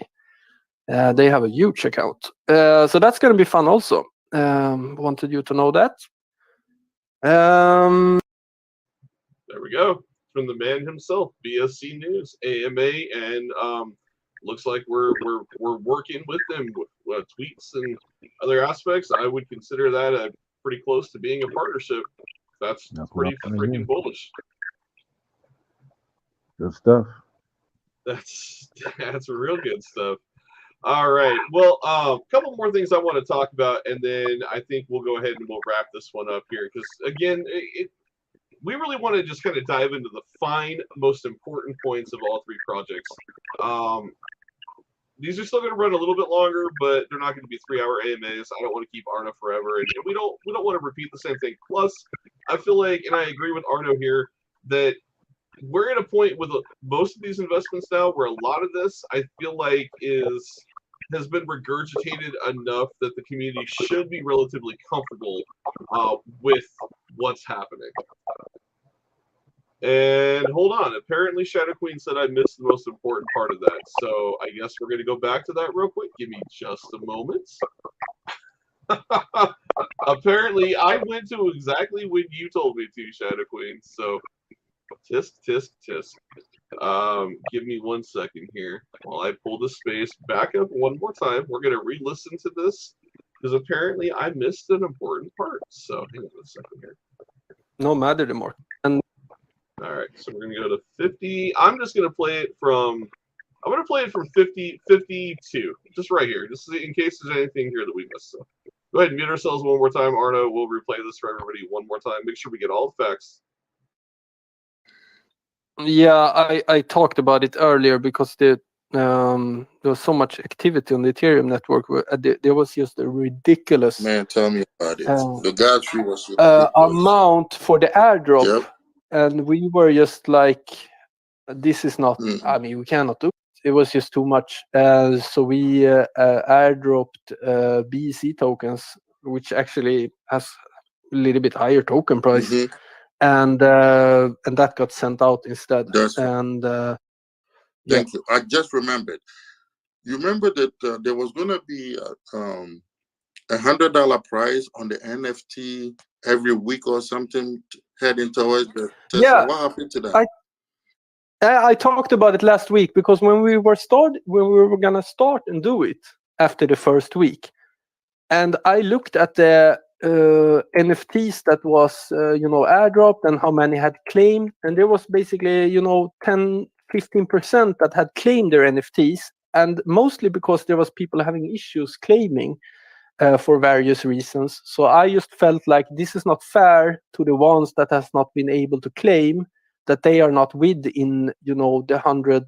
They have a huge account, so that's gonna be fun also. Wanted you to know that. There we go. From the man himself, BSC News, AMA, and looks like we're working with them with tweets and other aspects. I would consider that pretty close to being a partnership. That's pretty freaking bullish. Good stuff. That's real good stuff. All right. Well, a couple more things I want to talk about, and then I think we'll go ahead and we'll wrap this one up here. Because, again, we really want to just kind of dive into the most important points of all three projects. These are still going to run a little bit longer, but they're not going to be 3-hour AMAs. I don't want to keep Arno forever, and we don't want to repeat the same thing. Plus, I feel like, and I agree with Arno here, that we're at a point with most of these investments now where a lot of this, I feel like, has been regurgitated enough that the community should be relatively comfortable with what's happening. And hold on, apparently Shadow Queen said I missed the most important part of that, so I guess we're going to go back to that real quick. Give me just a moment. Apparently, I went to exactly when you told me to, Shadow Queen, so tisk, tisk, tisk. Give me 1 second here while I pull the space back up one more time. We're going to re-listen to this because apparently I missed an important part. So hang on a second here. No matter anymore. And all right, so we're going to go to 50. I'm just going to play it from 50, 52, just right here, just in case there's anything here that we missed. So go ahead and mute ourselves one more time. Arno, we'll replay this for everybody one more time. Make sure we get all the facts. yeah, I talked about it earlier because there was so much activity on the Ethereum network. There was just a ridiculous Man, tell me about it. The gas fee was ridiculous. amount for the airdrop. Yep. And we were just like, this is not, I mean, we cannot do it. It was just too much. So we airdropped BEC tokens, which actually has a little bit higher token price. Mhm. And that got sent out instead. That's and Thank you. I just remembered. You remember that there was going to be $100 prize on the NFT every week or something heading towards the Tesla. Yeah. What happened to that? I talked about it last week because when we were gonna start and do it after the first week, and I looked at the NFTs that was airdropped and how many had claimed, and there was basically 10-15 15% that had claimed their NFTs, and mostly because there was people having issues claiming for various reasons. So I just felt like this is not fair to the ones that has not been able to claim, that they are not within, the 100,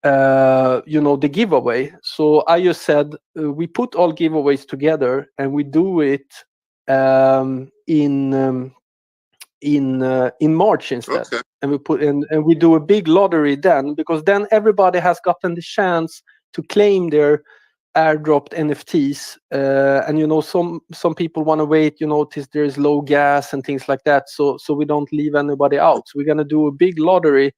the giveaway. So I just said we put all giveaways together and we do it in March instead. Okay. And we put in and we do a big lottery then, because then everybody has gotten the chance to claim their airdropped NFTs. And some people want to wait, till there's low gas and things like that. So we don't leave anybody out. So we're gonna do a big lottery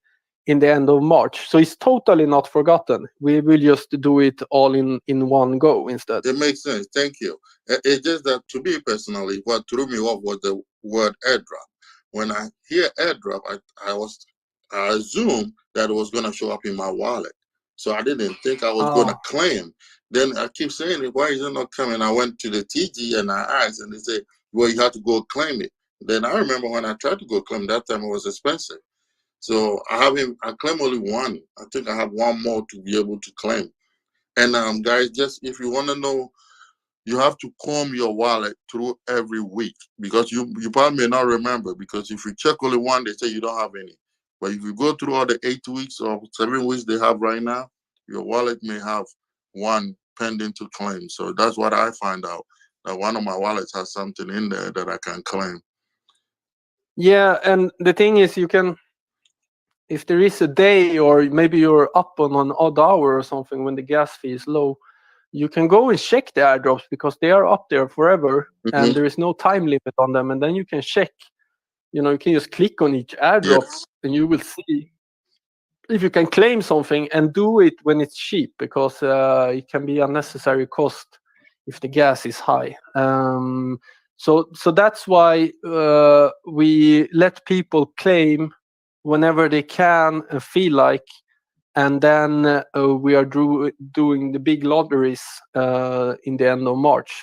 in the end of March. So it's totally not forgotten. We will just do it all in one go instead. It makes sense. Thank you. It's just that to me personally, what threw me off was the word airdrop. When I hear airdrop, I assumed that it was going to show up in my wallet. So I didn't think I was going to claim. Then I keep saying, why is it not coming? I went to the TG and I asked, and they said, well, you have to go claim it. Then I remember when I tried to go claim, that time it was expensive. So I claim only one. I think I have one more to be able to claim. And guys, just if you want to know, you have to comb your wallet through every week, because you probably may not remember, because if you check only one, they say you don't have any. But if you go through all the 8 weeks or 7 weeks they have right now, your wallet may have one pending to claim. So that's what I find out, that one of my wallets has something in there that I can claim. Yeah, and the thing is, you can, if there is a day or maybe you're up on an odd hour or something when the gas fee is low, you can go and check the airdrops, because they are up there forever and there is no time limit on them. And then you can check, you can just click on each airdrop and you will see if you can claim something, and do it when it's cheap, because it can be unnecessary cost if the gas is high. So that's why we let people claim whenever they can and feel like, and then we are doing the big lotteries in the end of March.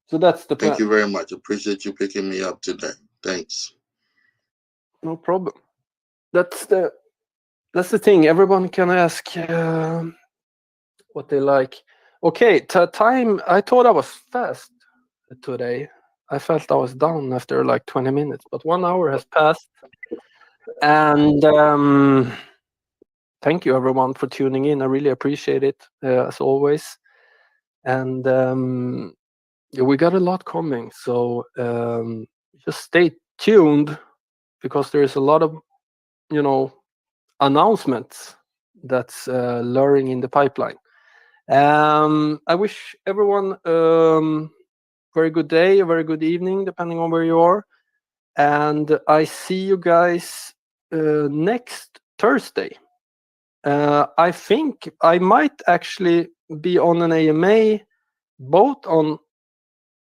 So that's the plan. Thank you very much. Appreciate you picking me up today. Thanks. No problem. That's the thing. Everyone can ask what they like. Okay, time. I thought I was fast today. I felt I was done after like 20 minutes, but 1 hour has passed. And thank you everyone for tuning in. I really appreciate it, as always. And we got a lot coming, so just stay tuned, because there's a lot of announcements that's luring in the pipeline. I wish everyone very good day, a very good evening, depending on where you are. And I see you guys next Thursday. I think I might actually be on an AMA both on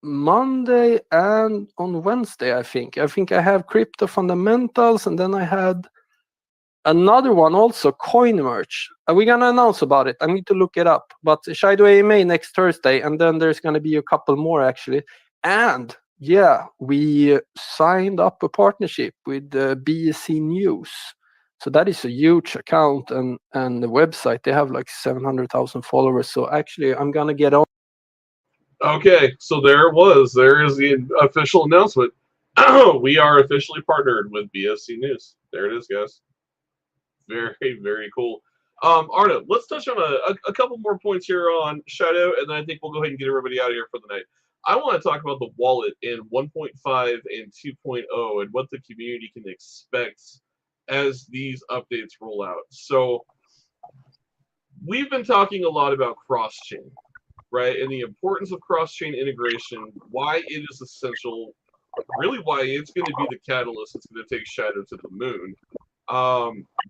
Monday and on Wednesday. I think I have crypto fundamentals, and then I had another one also, coin merch. We're gonna announce about it. I need to look it up. But Shido AMA next Thursday, and then there's gonna be a couple more actually. And yeah, we signed up a partnership with BSC News. So that is a huge account and the website. They have like 700,000 followers. So actually, I'm gonna get on. Okay, so there it was. There is the official announcement. We are officially partnered with BSC News. There it is, guys. Very, very cool. Arno, let's touch on a couple more points here on Shadow, and then I think we'll go ahead and get everybody out of here for the night. I want to talk about the wallet in 1.5 and 2.0 and what the community can expect as these updates roll out. So we've been talking a lot about cross-chain, right, and the importance of cross-chain integration, why it is essential, really why it's going to be the catalyst that's going to take Shadow to the moon.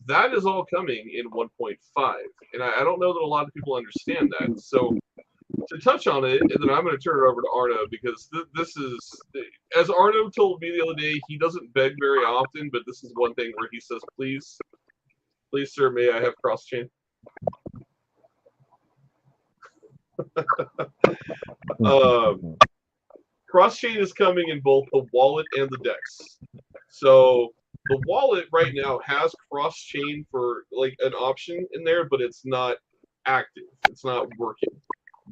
That is all coming in 1.5, and I don't know that a lot of people understand that. So to touch on it, and then I'm going to turn it over to Arno, because this is, as Arno told me the other day, he doesn't beg very often, but this is one thing where he says, please, sir, may I have cross-chain? Cross-chain is coming in both the wallet and the DEX. So the wallet right now has cross-chain for like an option in there, but it's not active. It's not working.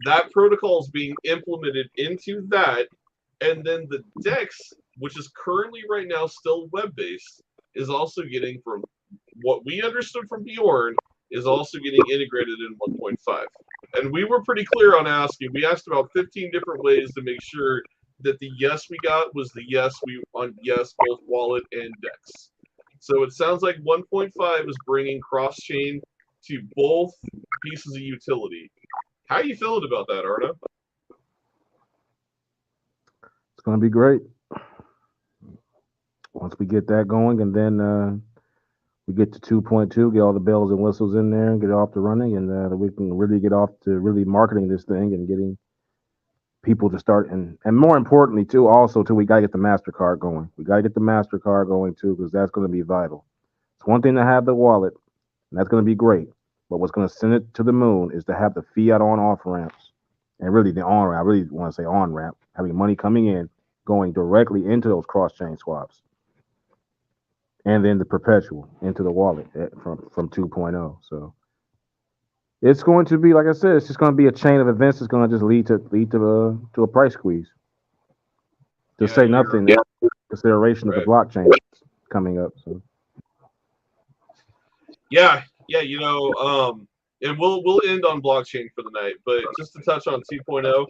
That protocol is being implemented into that, and then the DEX, which is currently right now still web-based, is also getting, from what we understood from Bjorn, is also getting integrated in 1.5. And we were pretty clear on asking. We asked about 15 different ways to make sure that the yes we got was the yes on yes, both wallet and DEX. So it sounds like 1.5 is bringing cross-chain to both pieces of utility. How are you feeling about that, Arno? It's going to be great once we get that going, and then we get to 2.2, get all the bells and whistles in there, and get it off to running, and we can really get off to really marketing this thing and getting people to start, and more importantly too, also too, we got to get the MasterCard going. We got to get the MasterCard going too, because that's going to be vital. It's one thing to have the wallet, and that's going to be great, but what's going to send it to the moon is to have the fiat on-off ramps, and really the on-ramp. I really want to say on-ramp, having money coming in, going directly into those cross-chain swaps, and then the perpetual into the wallet from 2.0. So it's going to be, like I said, it's just going to be a chain of events. It's going to just lead to a price squeeze. To say nothing, consideration of the blockchain coming up. So yeah, you know, and we'll end on blockchain for the night, but just to touch on 2.0,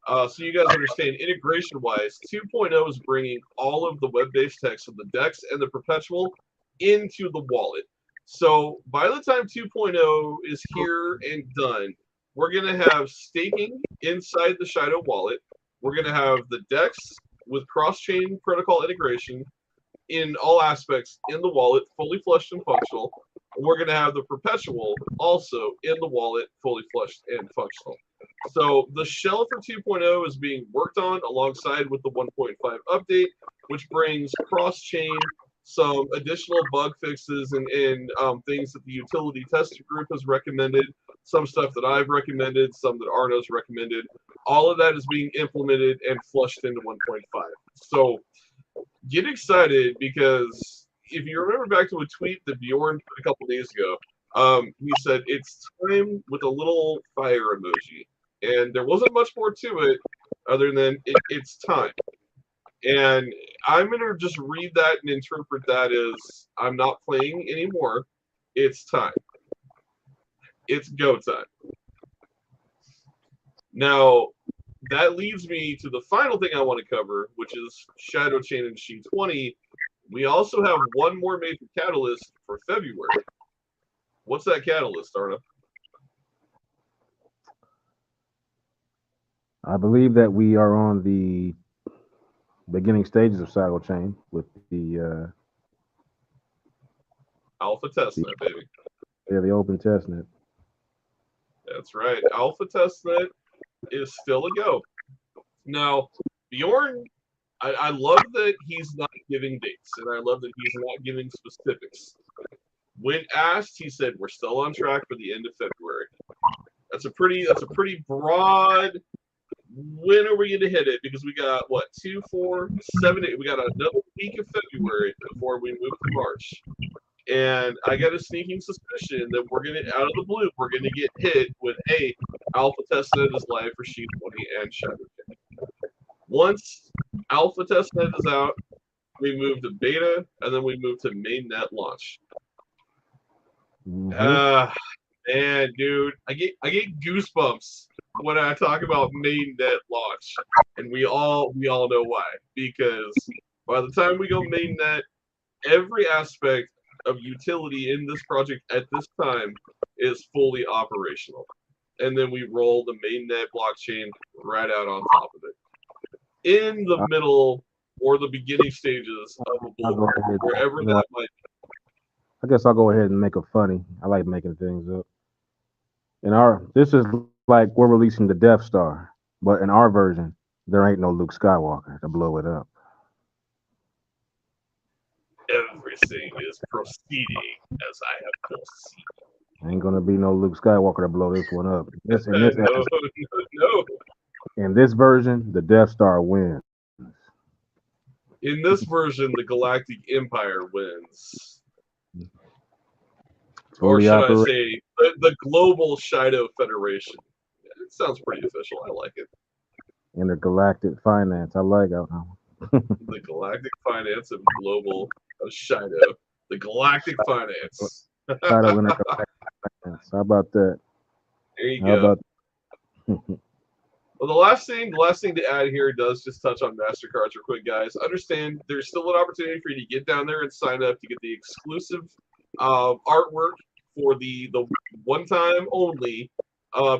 so you guys understand, integration-wise, 2.0 is bringing all of the web-based text of the DEX and the Perpetual into the wallet. So by the time 2.0 is here and done, we're going to have staking inside the Shido wallet. We're going to have the DEX with cross-chain protocol integration in all aspects in the wallet, fully flushed and functional. We're going to have the Perpetual also in the wallet, fully flushed and functional. So the shell for 2.0 is being worked on alongside with the 1.5 update, which brings cross-chain, some additional bug fixes and things that the utility tester group has recommended, some stuff that I've recommended, some that Arno's recommended. All of that is being implemented and flushed into 1.5. So get excited, because if you remember back to a tweet that Bjorn put a couple days ago, he said it's time with a little fire emoji. And there wasn't much more to it other than it's time. And I'm going to just read that and interpret that as I'm not playing anymore. It's time. It's go time. Now, that leads me to the final thing I want to cover, which is Shadow Chain and She20. We also have one more major catalyst for February. What's that catalyst, Arno? I believe that we are on the beginning stages of Shadow Chain with the Alpha testnet, baby. Yeah, the open testnet. That's right. Alpha testnet is still a go. Now, Bjorn, I love that he's not giving dates, and I love that he's not giving specifics. When asked, he said we're still on track for the end of February. That's a pretty broad. When are we going to hit it? Because we got, what, 2, 4, 7, 8. We got another week of February before we move to March. And I got a sneaking suspicion that we're going to, out of the blue, we're going to get hit with, hey, Alpha testnet is live for She20 and Shadow Chain. Once Alpha testnet is out, we move to beta, and then we move to mainnet launch. Man, dude, I get goosebumps when I talk about mainnet launch, and we all know why. Because by the time we go mainnet, every aspect of utility in this project at this time is fully operational, and then we roll the mainnet blockchain right out on top of it. In the middle or the beginning stages of a bull run, wherever that might be. I guess I'll go ahead and make it funny. I like making things up. This is like we're releasing the Death Star, but in our version, there ain't no Luke Skywalker to blow it up. Everything is proceeding as I have foreseen. Ain't gonna be no Luke Skywalker to blow this one up. No. In this version, the Death Star wins. In this version, the Galactic Empire wins. Or Fully should I operate. say, the Global Shido Federation. It sounds pretty official. I like it. Intergalactic finance. I like it. The Galactic Finance of Global of Shido. The Galactic Finance. Shadow intergalactic finance. How about that? There you How go. about Well, the last thing to add here does just touch on MasterCards real quick, guys. Understand there's still an opportunity for you to get down there and sign up to get the exclusive artwork for the one-time only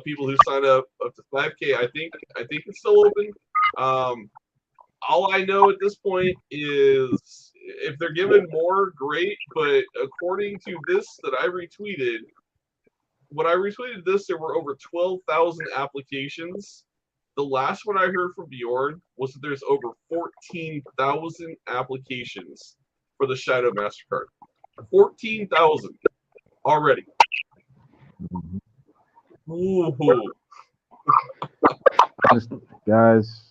people who sign up to 5K. I think it's still open. All I know at this point is if they're giving more, great. But according to this that I retweeted, when I retweeted this, there were over 12,000 applications. The last one I heard from Bjorn was that there's over 14,000 applications for the Shadow MasterCard. 14,000 already. Ooh. guys?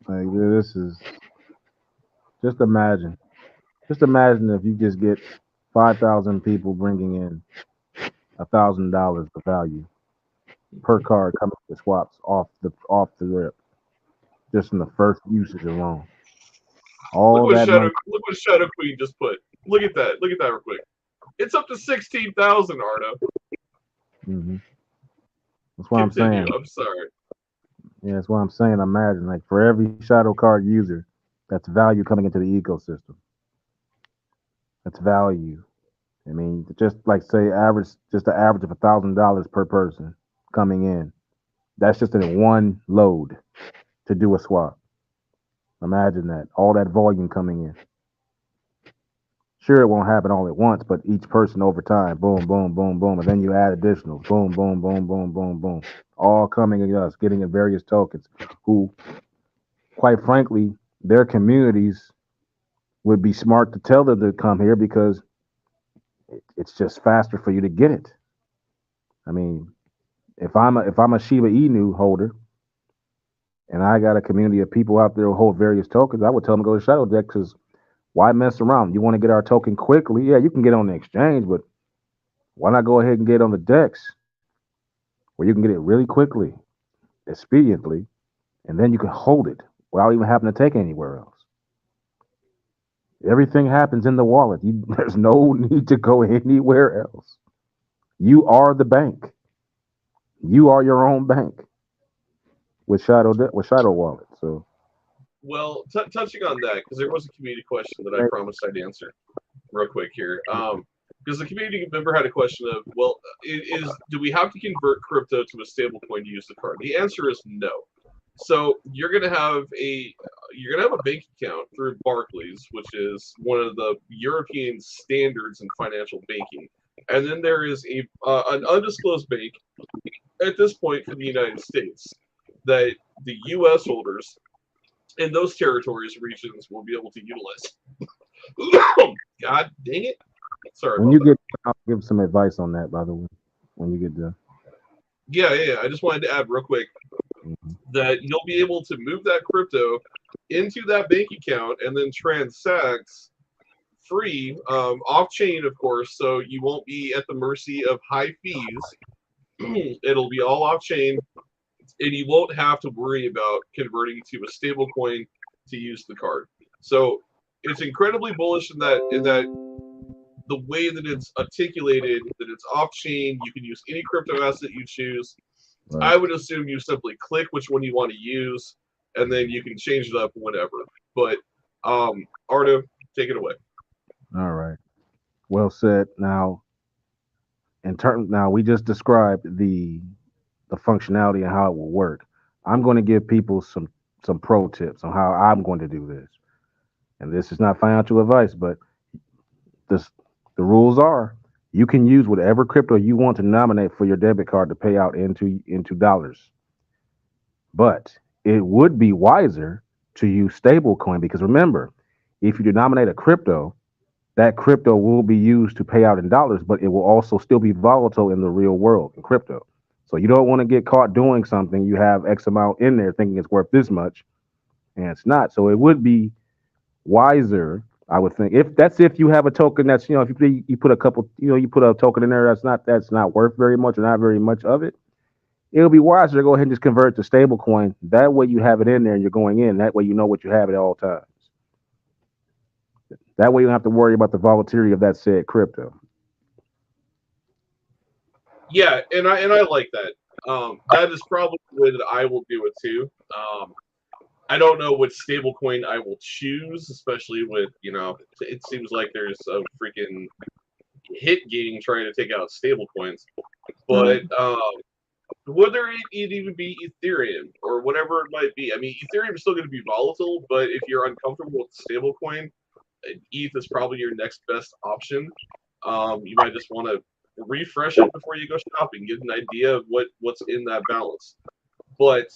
Like this is just imagine if you just get 5,000 people bringing in $1,000 of value per card coming to swaps off the rip, just in the first usage alone. All Look that what Shadow Queen just put. Look at that real quick. It's up to 16,000, Arno. Mm-hmm. That's what Continue. I'm saying. I'm sorry. Yeah, that's what I'm saying. Imagine, like, for every shadow card user, that's value coming into the ecosystem. That's value. I mean, just like say an average of $1,000 per person coming in. That's just in one load to do a swap. Imagine that. All that volume coming in. Sure, it won't happen all at once, but each person over time, boom, boom, boom, boom, and then you add additionals, boom, boom, boom, boom, boom, boom, all coming at us, getting in various tokens. Who, quite frankly, their communities would be smart to tell them to come here because it's just faster for you to get it. I mean, if I'm a Shiba Inu holder and I got a community of people out there who hold various tokens, I would tell them to go to Shadow Deck because why mess around? You want to get our token quickly? Yeah, you can get on the exchange, but why not go ahead and get on the DEX where you can get it really quickly, expediently, and then you can hold it without even having to take it anywhere else. Everything happens in the wallet. There's no need to go anywhere else. You are the bank. You are your own bank with Shadow Wallet. So, Well, touching on that, because there was a community question that I promised I'd answer real quick here. Because the community member had a question of, well, do we have to convert crypto to a stable coin to use the card? The answer is no. So you're gonna have a bank account through Barclays, which is one of the European standards in financial banking, and then there is an undisclosed bank at this point for the United States that the U.S. holders in those territories, regions will be able to utilize. God dang it! Sorry. when you get, I'll give some advice on that. By the way, when you get done. Yeah. I just wanted to add real quick that you'll be able to move that crypto into that bank account and then transact free, off-chain, of course, so you won't be at the mercy of high fees. It'll be all off-chain, and you won't have to worry about converting to a stable coin to use the card. So it's incredibly bullish in that the way that it's articulated, that it's off-chain, you can use any crypto asset you choose. Right. I would assume you simply click which one you want to use, and then you can change it up whenever. But Ardo, take it away. All right. Well said. Now, we just described the functionality and how it will work. I'm going to give people some pro tips on how I'm going to do this. And this is not financial advice, but the rules are you can use whatever crypto you want to nominate for your debit card to pay out into dollars. But it would be wiser to use stablecoin because remember, if you denominate a crypto, that crypto will be used to pay out in dollars, but it will also still be volatile in the real world in crypto. So you don't want to get caught doing something. You have X amount in there thinking it's worth this much, and it's not. So it would be wiser, I would think. If you have a token that's, if you put a couple, you put a token in there that's not worth very much or not very much of it, it'll be wiser to go ahead and just convert to stable coin. That way you have it in there and you're going in. That way you know what you have at all times. That way you don't have to worry about the volatility of that said crypto. Yeah, and I like that. That is probably the way that I will do it too. I don't know which stablecoin I will choose, especially with, it seems like there's a freaking hit game trying to take out stablecoins. But whether it even be Ethereum or whatever it might be, I mean, Ethereum is still going to be volatile, but if you're uncomfortable with stablecoin, ETH is probably your next best option. You might just want to refresh it before you go shopping, get an idea of what's in that balance. But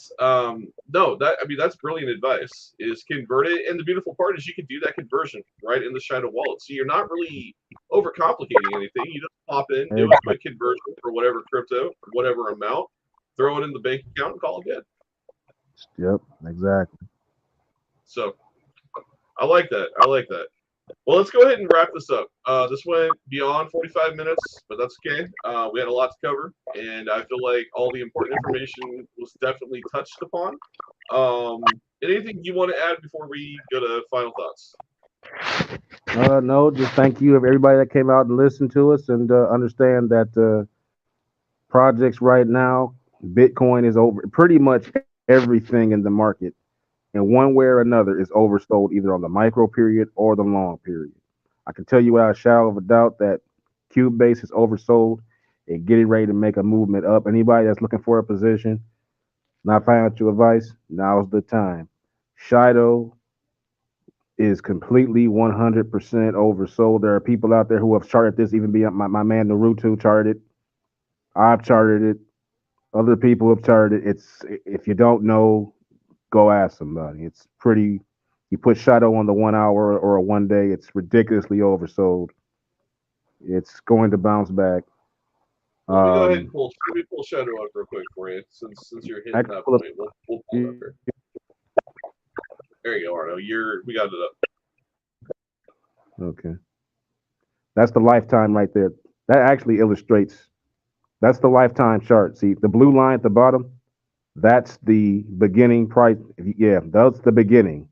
no, that's brilliant advice. Is convert it, and the beautiful part is you can do that conversion right in the Shido wallet. So you're not really overcomplicating anything. You just pop in, do a quick conversion for whatever crypto, whatever amount, throw it in the bank account, and call it good. Yep, exactly. So I like that. Well, let's go ahead and wrap this up. This went beyond 45 minutes, but that's okay. We had a lot to cover, and I feel like all the important information was definitely touched upon. Anything you want to add before we go to final thoughts? No, just thank you of everybody that came out and listened to us, and understand that projects right now, Bitcoin is over. Pretty much everything in the market, in one way or another, is oversold either on the micro period or the long period. I can tell you without a shadow of a doubt that Cubase is oversold and getting ready to make a movement up. Anybody that's looking for a position, not financial advice, now's the time. Shido is completely 100% oversold. There are people out there who have charted this, even beyond my man Naruto charted it. I've charted it. Other people have charted it. If you don't know, go ask somebody. It's pretty. You put Shido on the 1 hour or a 1 day, it's ridiculously oversold. It's going to bounce back. Let me go ahead and pull Shido up real quick for you, since you're hitting that point. We'll pull it up here. There you go, Arno. We got it up. Okay. That's the lifetime right there. That actually illustrates. That's the lifetime chart. See, the blue line at the bottom, that's the beginning price. Yeah, that's the beginning.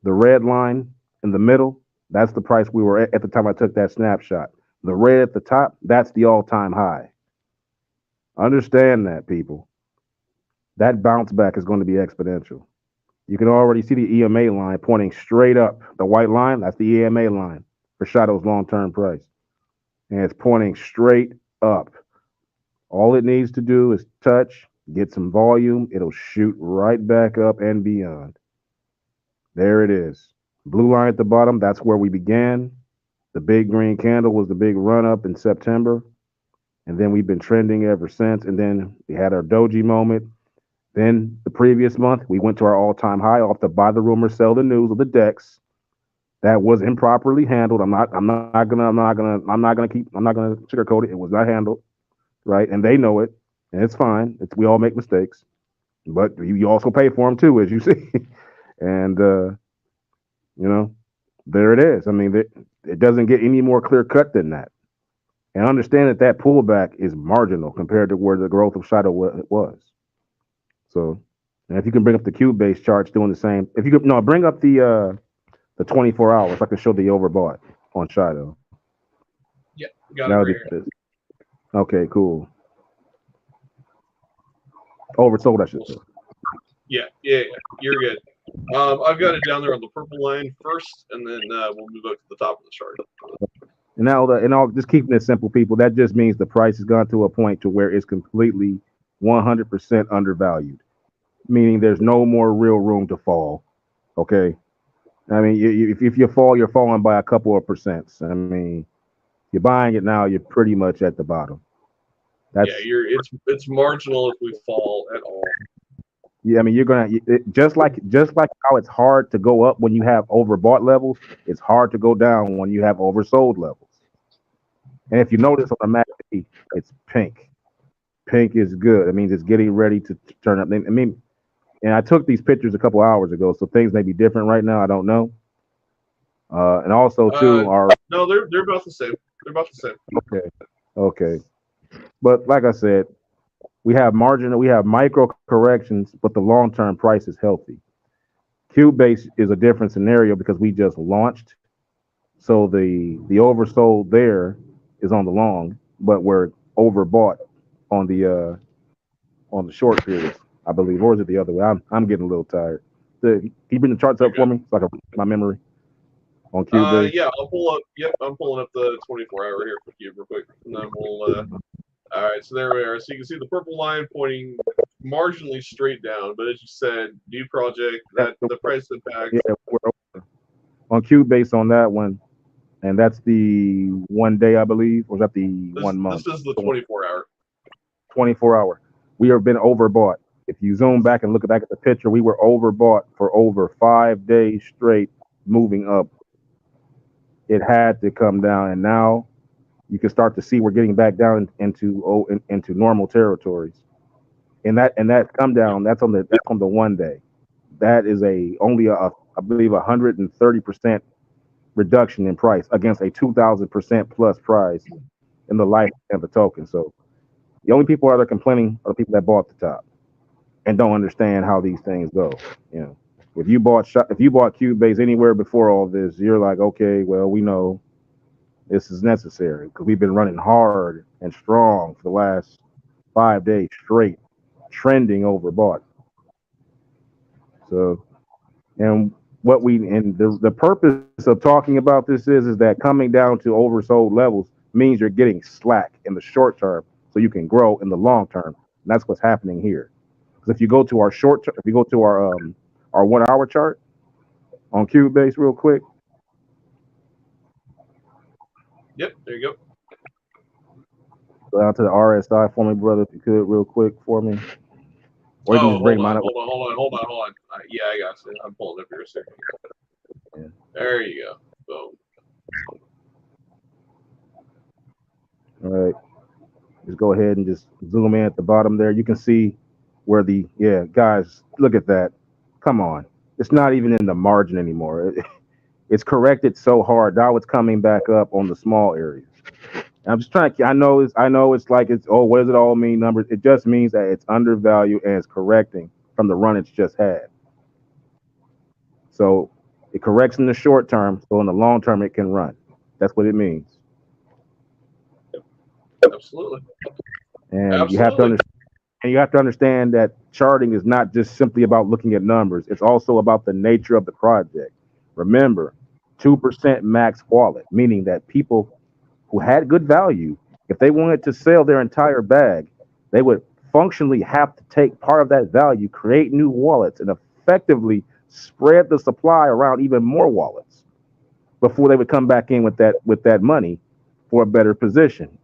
The red line in the middle, that's the price we were at the time I took that snapshot. The red at the top, that's the all-time high. Understand that, people. That bounce back is going to be exponential. You can already see the EMA line pointing straight up. The white line, that's the EMA line for Shido's long-term price. And it's pointing straight up. All it needs to do is touch, get some volume. It'll shoot right back up and beyond. There it is. Blue line at the bottom, that's where we began. The big green candle was the big run up in September. And then we've been trending ever since. And then we had our doji moment. Then the previous month, we went to our all-time high off the buy the rumor, sell the news of the DEX. That was improperly handled. I'm not gonna sugarcoat it. It was not handled, right? And they know it, and it's fine. We all make mistakes, but you also pay for them too, as you see. And there it is. I mean, it doesn't get any more clear cut than that. And understand that pullback is marginal compared to where the growth of Shido was. So, and if you can bring up the Cubase charts doing the same, if you could, no, bring up the 24 hours, I can show the overbought on Shido. Yeah, got it right here. Okay, cool. Oversold, I should say. Yeah, you're good. I've got it down there on the purple line first, and then we'll move up to the top of the chart. And now, just keeping it simple, people, that just means the price has gone to a point to where it's completely 100% undervalued, meaning there's no more real room to fall. Okay, I mean, if you fall, you're falling by a couple of percents. I mean, if you're buying it now, you're pretty much at the bottom. It's marginal if we fall at all. Yeah, I mean, you're gonna just like how it's hard to go up when you have overbought levels. It's hard to go down when you have oversold levels. And if you notice on the MACD, it's pink. Pink is good. It means it's getting ready to turn up. I mean, and I took these pictures a couple hours ago, so things may be different right now. I don't know. And also too, our No, they're about the same. They're about the same. okay. But like I said, we have micro corrections, but the long term price is healthy. Cubebase is a different scenario because we just launched, so the oversold there is on the long, but we're overbought on the short periods, I believe, or is it the other way? I'm getting a little tired. Can you bring the charts up for me? So I can my memory on Cubase. Yeah, I'll pull up. Yep, I'm pulling up the 24-hour here for Cube real quick, and then we'll. All right, so there we are. So you can see the purple line pointing marginally straight down, but as you said, new project, that the price impact. Yeah, we're on Cubase on that one, and that's the 1 day, I believe, or is that the 1 month? This is the 24-hour. 24-hour. We have been overbought. If you zoom back and look back at the picture, we were overbought for over 5 days straight, moving up. It had to come down, and now you can start to see we're getting back down into normal territories. And that come down, that's on the 1 day. That is only I believe 130% reduction in price against a 2,000% plus price in the life of the token. So the only people that are complaining are the people that bought the top and don't understand how these things go. You know, if you bought Cubase anywhere before all this, you're like, okay, well, we know this is necessary because we've been running hard and strong for the last 5 days straight, trending overbought. So, and the purpose of talking about this is that coming down to oversold levels means you're getting slack in the short term, so you can grow in the long term. And that's what's happening here. Because if you go to our if you go to our 1 hour chart on Cubase real quick. Yep, there you go. Go down to the RSI for me, brother, if you could, real quick for me. Or you can just bring mine up. Hold on. Yeah, I got it. I'm pulling up here a second. Yeah. There you go. Boom. All right. Just go ahead and just zoom in at the bottom there. You can see where guys, look at that. Come on. It's not even in the margin anymore. It's corrected so hard. Now it's coming back up on the small areas. And I'm just trying to, I know it's like, what does it all mean, numbers? It just means that it's undervalued and it's correcting from the run it's just had. So it corrects in the short term, so in the long term it can run. That's what it means. Absolutely. And you have to understand that charting is not just simply about looking at numbers. It's also about the nature of the project. Remember, 2% max wallet, meaning that people who had good value, if they wanted to sell their entire bag, they would functionally have to take part of that value, create new wallets, and effectively spread the supply around even more wallets before they would come back in with that money for a better position.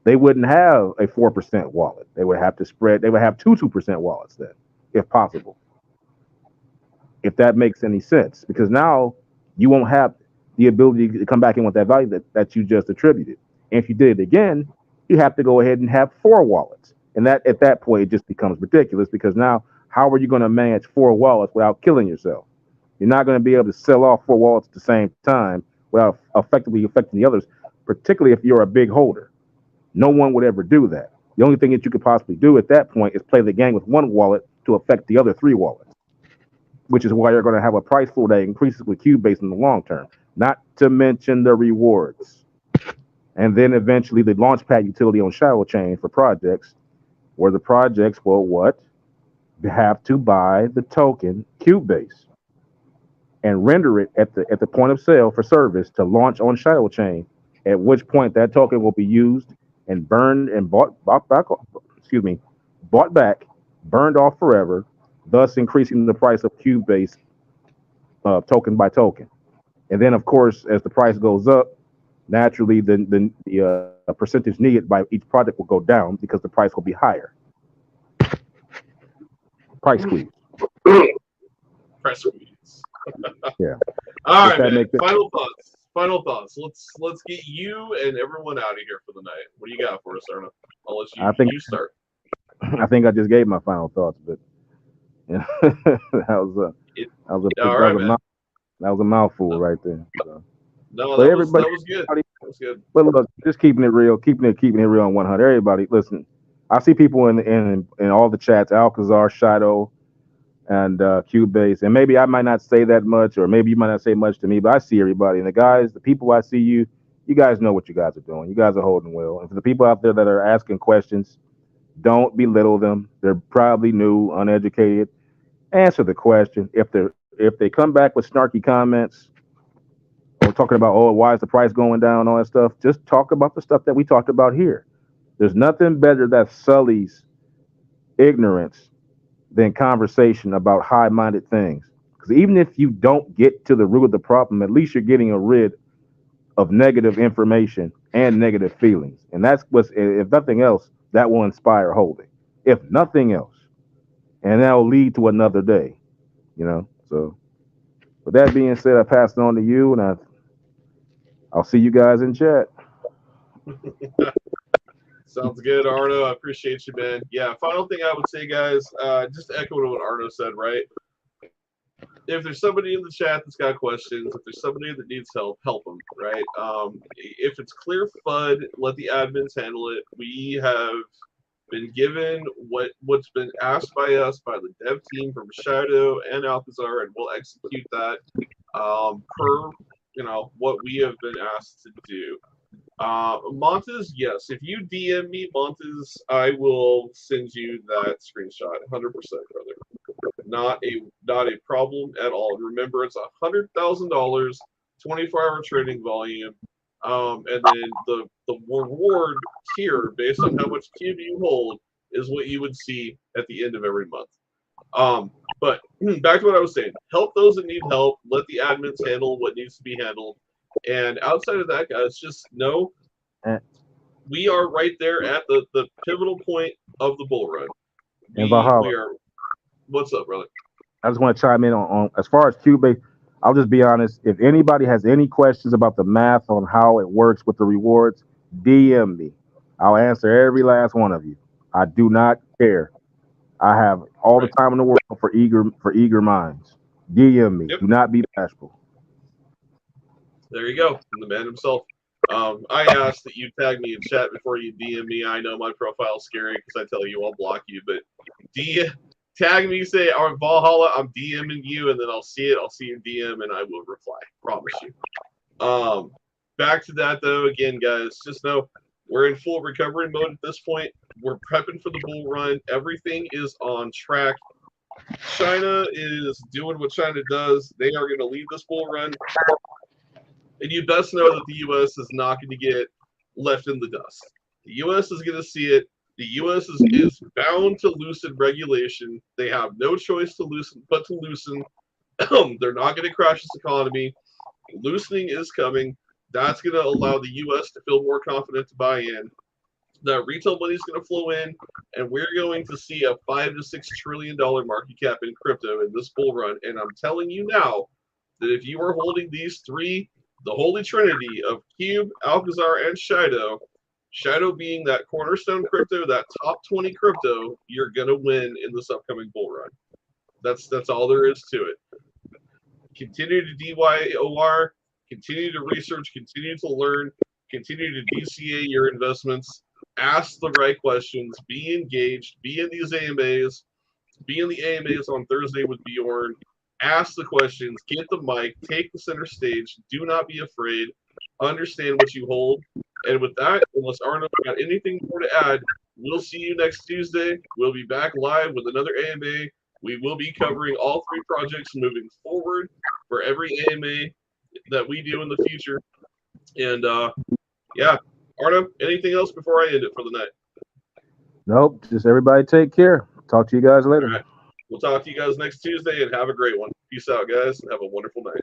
They wouldn't have a 4% wallet. They would have to spread. They would have 2% wallets then, if possible. If that makes any sense, because now you won't have the ability to come back in with that value that you just attributed. And if you did it again, you have to go ahead and have 4 wallets. And that at that point, it just becomes ridiculous, because now how are you going to manage 4 wallets without killing yourself? You're not going to be able to sell off 4 wallets at the same time without effectively affecting the others, particularly if you're a big holder. No one would ever do that. The only thing that you could possibly do at that point is play the game with 1 wallet to affect the other 3 wallets, which is why you're going to have a price floor that increases with Cubase in the long term, not to mention the rewards. And then eventually the Launchpad utility on Shadow Chain for projects, where the projects will what? Have to buy the token Cubase and render it at the point of sale for service to launch on Shadow Chain, at which point that token will be used and burned and bought back, burned off forever, thus increasing the price of Cubase token by token. And then, of course, as the price goes up, naturally the percentage needed by each project will go down because the price will be higher. Price squeeze. Price squeeze. Yeah. All right, man. Final thoughts. Let's get you and everyone out of here for the night. What do you got for us, Erna? I'll let you start. I think I just gave my final thoughts, but that was a all right, man. That was a mouthful right there. So. No, But that everybody, was good. That was good. but look, just keeping it real, keeping it real on 100. Everybody, listen. I see people in all the chats, Alcazar, Shido, and Cubase, and maybe I might not say that much, or maybe you might not say much to me, but I see everybody, and the guys, the people I see you guys know what you guys are doing. You guys are holding well, and for the people out there that are asking questions, don't belittle them. They're probably new, uneducated. Answer the question. If they come back with snarky comments or talking about, oh, why is the price going down, all that stuff, just talk about the stuff that we talked about here. There's nothing better that sullies ignorance than conversation about high-minded things. Because even if you don't get to the root of the problem, at least you're getting rid of negative information and negative feelings. And that's what's, if nothing else, that will inspire holding. If nothing else. And that will lead to another day, you know? So with that being said, I pass it on to you, and I'll see you guys in chat. Sounds good, Arno. I appreciate you, man. Yeah, final thing I would say, guys, just echoing what Arno said, right? If there's somebody in the chat that's got questions, if there's somebody that needs help them, right? If it's clear FUD, let the admins handle it. We have been given what's been asked by us, by the dev team from Shido and Alcazar, and we'll execute that per, what we have been asked to do. Montes, yes. If you DM me, Montes, I will send you that screenshot. 100%, brother. Not a problem at all. Remember, it's $100,000, 24-hour trading volume, and then the reward tier based on how much cube you hold is what you would see at the end of every month. But back to what I was saying. Help those that need help. Let the admins handle what needs to be handled. And outside of that, guys, just know we are right there at the pivotal point of the bull run. And Valhalla. We are. What's up, brother? I just want to chime in on as far as Cubase. I'll just be honest. If anybody has any questions about the math on how it works with the rewards, DM me. I'll answer every last one of you. I do not care. I have all the time in the world for eager minds. DM me. Yep. Do not be bashful. There you go. The man himself. I asked that you tag me in chat before you DM me. I know my profile's scary because I tell you I'll block you, but tag me, say, Valhalla, I'm DMing you, and then I'll see it. I'll see your DM, and I will reply. Promise you. Back to that, though. Again, guys, just know we're in full recovery mode at this point. We're prepping for the bull run. Everything is on track. China is doing what China does. They are going to lead this bull run. And you best know that the U.S. is not going to get left in the dust. The U.S. is going to see it. The U.S. is bound to loosen regulation. They have no choice but to loosen. They're not going to crash this economy. Loosening is coming. That's going to allow the U.S. to feel more confident to buy in. That retail money is going to flow in, and we're going to see a $5 to $6 trillion market cap in crypto in this bull run. And I'm telling you now that if you are holding these three, the holy trinity of Cube, Alcazar, and Shido being that cornerstone crypto, that top 20 crypto, you're going to win in this upcoming bull run. That's all there is to it. Continue to DYOR, continue to research, continue to learn, continue to DCA your investments, ask the right questions, be engaged, be in these AMAs, be in the AMAs on Thursday with Bjorn. Ask the questions, get the mic, take the center stage, do not be afraid, understand what you hold. And with that, unless Arnold got anything more to add, we'll see you next Tuesday. We'll be back live with another AMA. We will be covering all three projects moving forward for every AMA that we do in the future. And yeah, Arno, anything else before I end it for the night? Nope, just everybody take care. Talk to you guys later. All right. We'll talk to you guys next Tuesday, and have a great one. Peace out, guys, and have a wonderful night.